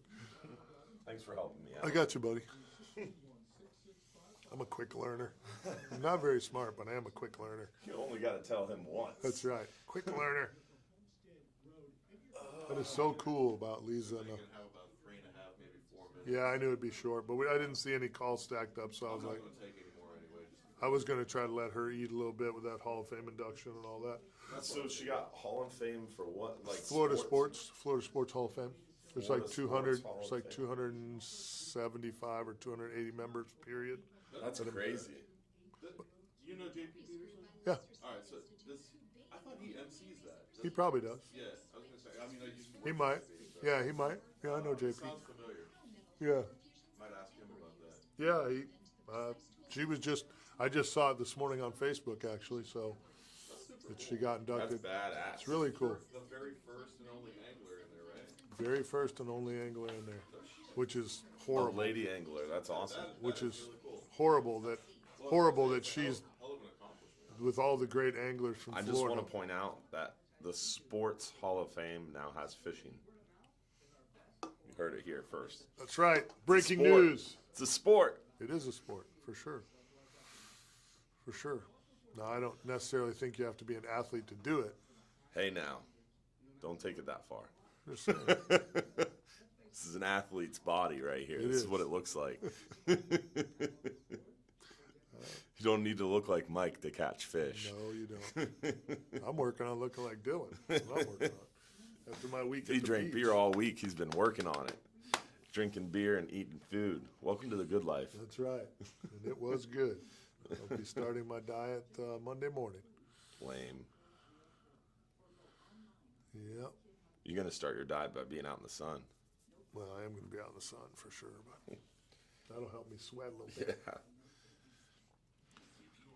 Thanks for helping me out. I got you, buddy. I'm a quick learner. I'm not very smart, but I am a quick learner. You only got to tell him once. That's right. Quick learner. That is so cool about Lisa. So you can have about 3.5, maybe 4 minutes. Yeah, I knew it'd be short, but I didn't see any calls stacked up, so I was I'm like, not going to take any more anyway. I was going to try to let her eat a little bit with that Hall of Fame induction and all that. So she got Hall of Fame for what? Like Florida Sports Hall of Fame. There's like Florida 200, Sports Hall it's of like 275 or 280 members, period. That's crazy. You know JP Peterson? Yeah. All right, so I thought he MCs that. He probably does. Yeah, I was going to say, I mean, I used to work He with might. JP, but Yeah, he might. Yeah, I know JP. Sounds familiar. Yeah. Might ask him about that. Yeah, she was I just saw it this morning on Facebook, actually, so that she got inducted. That's badass. It's really cool. The very first and only angler in there, right? Very first and only angler in there, which is horrible. A lady angler. That's awesome. Which is horrible that she's with all the great anglers from I Florida. just want to point out that the Sports Hall of Fame now has fishing. You heard it here first. That's right. Breaking It's a sport. news. It's a sport. It is a sport, for sure. For sure. Now, I don't necessarily think you have to be an athlete to do it. Hey, now, don't take it that far. Just saying. This is an athlete's body right here. It This is is. what it looks like. You don't need to look like Mike to catch fish. No, you don't. I'm working on looking like Dylan. That's what I'm working on. After my week at He the drank beach. beer all week. He's been working on it. Drinking beer and eating food. Welcome to the good life. That's right. And it was good. I'll be starting my diet Monday morning. Lame. Yep. You're going to start your diet by being out in the sun. Well, I am going to be out in the sun for sure, but that'll help me sweat a little bit. Yeah.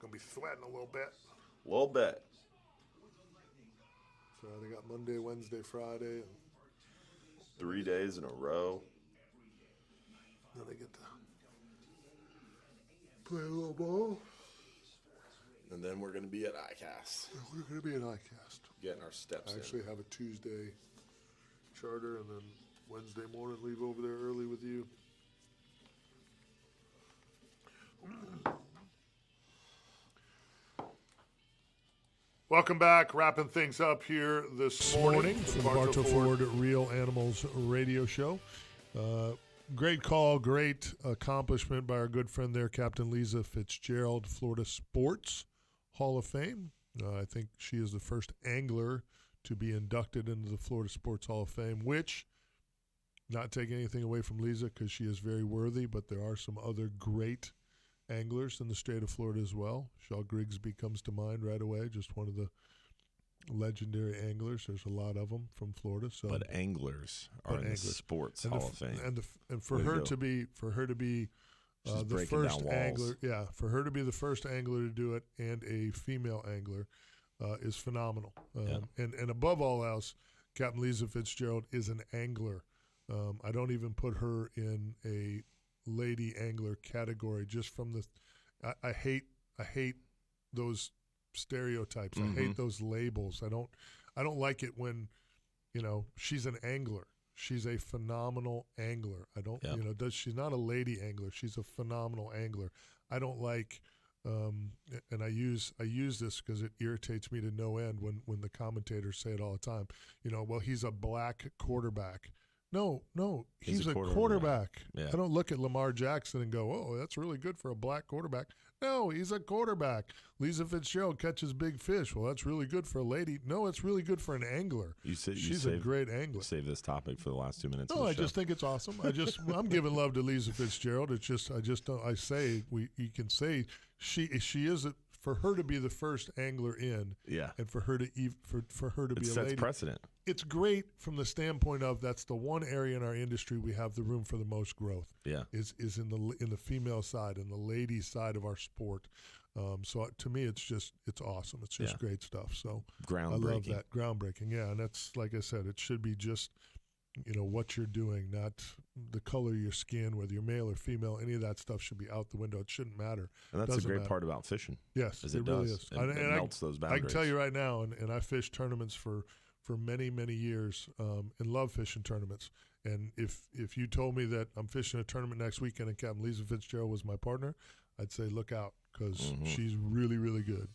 Gonna be sweating a little bit. A little bit. So they got Monday, Wednesday, Friday, and 3 days in a row. then I get to play a little ball. And then we're going to be at ICAST. We're going to be at ICAST. Getting our steps I actually have a Tuesday charter, and then Wednesday morning leave over there early with you. Welcome back. Wrapping things up here this morning. For the Bartow Ford Real Animals Radio Show. Great call, great accomplishment by our good friend there, Captain Lisa Fitzgerald, Florida Sports Hall of Fame. I think she is the first angler to be inducted into the Florida Sports Hall of Fame, which Not taking anything away from Lisa because she is very worthy, but there are some other great anglers in the state of Florida as well. Shaw Grigsby comes to mind right away, just one of the legendary anglers. There's a lot of them from Florida. So, but anglers are in the Sports Hall of Fame. And for her to be the first angler, for her to be the first angler to do it and a female angler is phenomenal. And above all else, Captain Lisa Fitzgerald is an angler. I don't even put her in a lady angler category just from the I hate those stereotypes. I hate those labels. I don't like it when, she's an angler. She's a phenomenal angler. She's not a lady angler. She's a phenomenal angler. I don't like and I use this because it irritates me to no end when the commentators say it all the time. Well, he's a black quarterback. No, he's a quarterback. Yeah. I don't look at Lamar Jackson and go, oh, that's really good for a black quarterback. No, he's a quarterback. Lisa Fitzgerald catches big fish. Well, that's really good for a lady. No, it's really good for an angler. She's a great angler. Save this topic for the last 2 minutes. No, I just think it's awesome. I'm giving love to Lisa Fitzgerald. It's just you can say she is for her to be the first angler in, and for her to be a sets lady. Precedent. It's great from the standpoint of that's the one area in our industry we have the room for the most growth. Yeah, is in the female side and the lady side of our sport. So to me, it's awesome. It's just great stuff. So groundbreaking. I love that. Groundbreaking. Yeah, and that's like I said, it should be just what you're doing, not the color of your skin, whether you're male or female. Any of that stuff should be out the window. It shouldn't matter. And that's the great part about fishing. Yes, it really does. is. It melts those boundaries. I can tell you right now, and I fished tournaments for many, many years and love fishing tournaments. And if you told me that I'm fishing a tournament next weekend and Captain Lisa Fitzgerald was my partner, I'd say look out because she's really, really good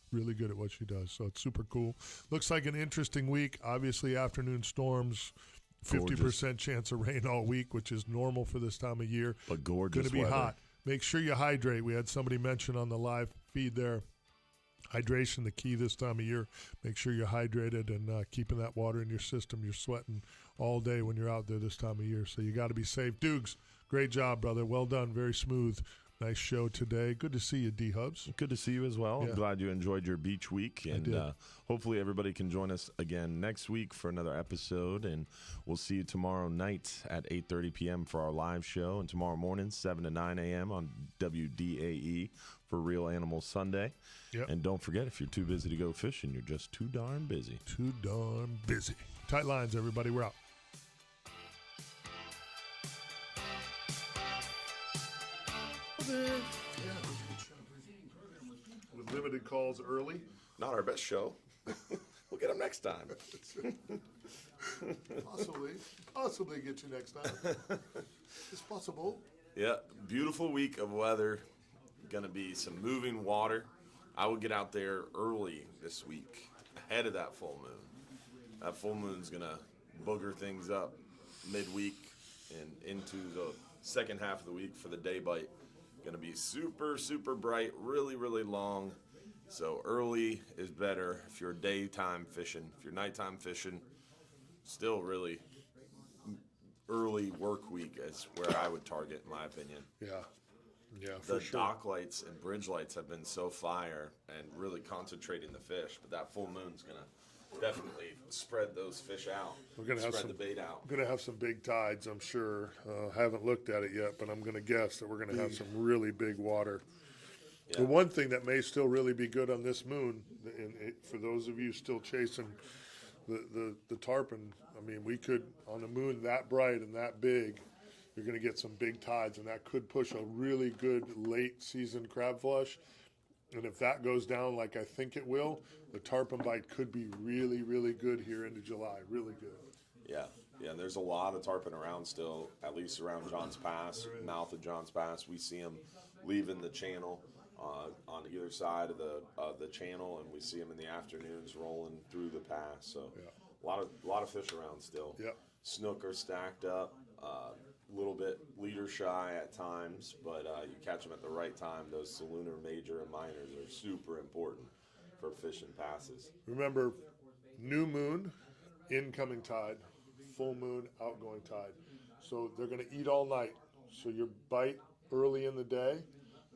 at what she does. So it's super cool. Looks like an interesting week. Obviously, afternoon storms. 50% chance of rain all week, which is normal for this time of year. But gorgeous Going to be weather. hot. Make sure you hydrate. We had somebody mention on the live feed there, hydration the key this time of year. Make sure you're hydrated and keeping that water in your system. You're sweating all day when you're out there this time of year, so you got to be safe. Dukes, great job, brother. Well done. Very smooth. Nice show today. Good to see you, D-Hubs. Good to see you as well. I'm glad you enjoyed your beach week. And hopefully everybody can join us again next week for another episode. And we'll see you tomorrow night at 8:30 p.m. for our live show. And tomorrow morning, 7 to 9 a.m. on WDAE for Real Animals Sunday. Yep. And don't forget, if you're too busy to go fishing, you're just too darn busy. Too darn busy. Tight lines, everybody. We're out. With limited calls early. Not our best show. We'll get them next time. Possibly get you next time. It's possible. Yeah, beautiful week of weather. Going to be some moving water. I will get out there early this week, ahead of that full moon. That full moon's going to booger things up midweek and into the second half of the week for the day bite. Going to be super, super bright, really, really long. So early is better if you're daytime fishing. If you're nighttime fishing, still really early work week is where I would target, in my opinion. Yeah, the for sure. dock lights and bridge lights have been so fire and really concentrating the fish, but that full moon's going to definitely spread those fish out. We're going to have the bait out. We're going to have some big tides, I'm sure. Haven't looked at it yet, but I'm going to guess that we're going to have some really big water. Yeah. The one thing that may still really be good on this moon, and for those of you still chasing the tarpon, I mean, we could, on a moon that bright and that big, you're going to get some big tides, and that could push a really good late season crab flush. And if that goes down like I think it will, the tarpon bite could be really, really good here into July. Really good. Yeah, and there's a lot of tarpon around still, at least around Johns Pass, mouth of Johns Pass. We see them leaving the channel on either side of the channel, and we see them in the afternoons rolling through the pass. So a lot of fish around still. Yep. Snook are stacked up. A little bit leader shy at times, but you catch them at the right time. Those Solunar major and minors are super important for fishing passes. Remember, new moon, incoming tide, full moon, outgoing tide. So they're going to eat all night. So your bite early in the day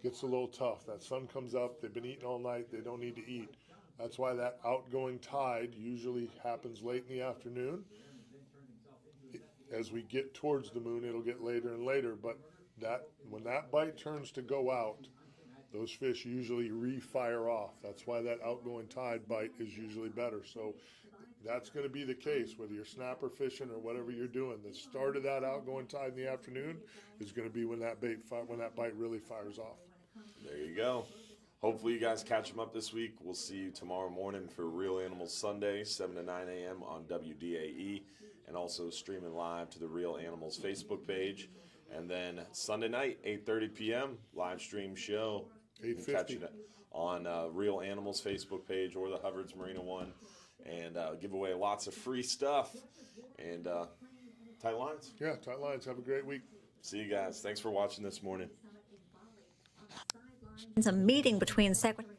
gets a little tough. That sun comes up, they've been eating all night, they don't need to eat. That's why that outgoing tide usually happens late in the afternoon. As we get towards the moon, it'll get later and later, but when that bite turns to go out, those fish usually re-fire off. That's why that outgoing tide bite is usually better. So that's going to be the case, whether you're snapper fishing or whatever you're doing. The start of that outgoing tide in the afternoon is going to be when that bite really fires off. There you go. Hopefully you guys catch them up this week. We'll see you tomorrow morning for Real Animals Sunday, 7 to 9 a.m. on WDAE, and also streaming live to the Real Animals Facebook page. And then Sunday night, 8:30 p.m., live stream show. 8:50. Catch it on Real Animals Facebook page or the Hubbard's Marina one. And give away lots of free stuff. And tight lines. Yeah, tight lines. Have a great week. See you guys. Thanks for watching this morning. A meeting between Secretary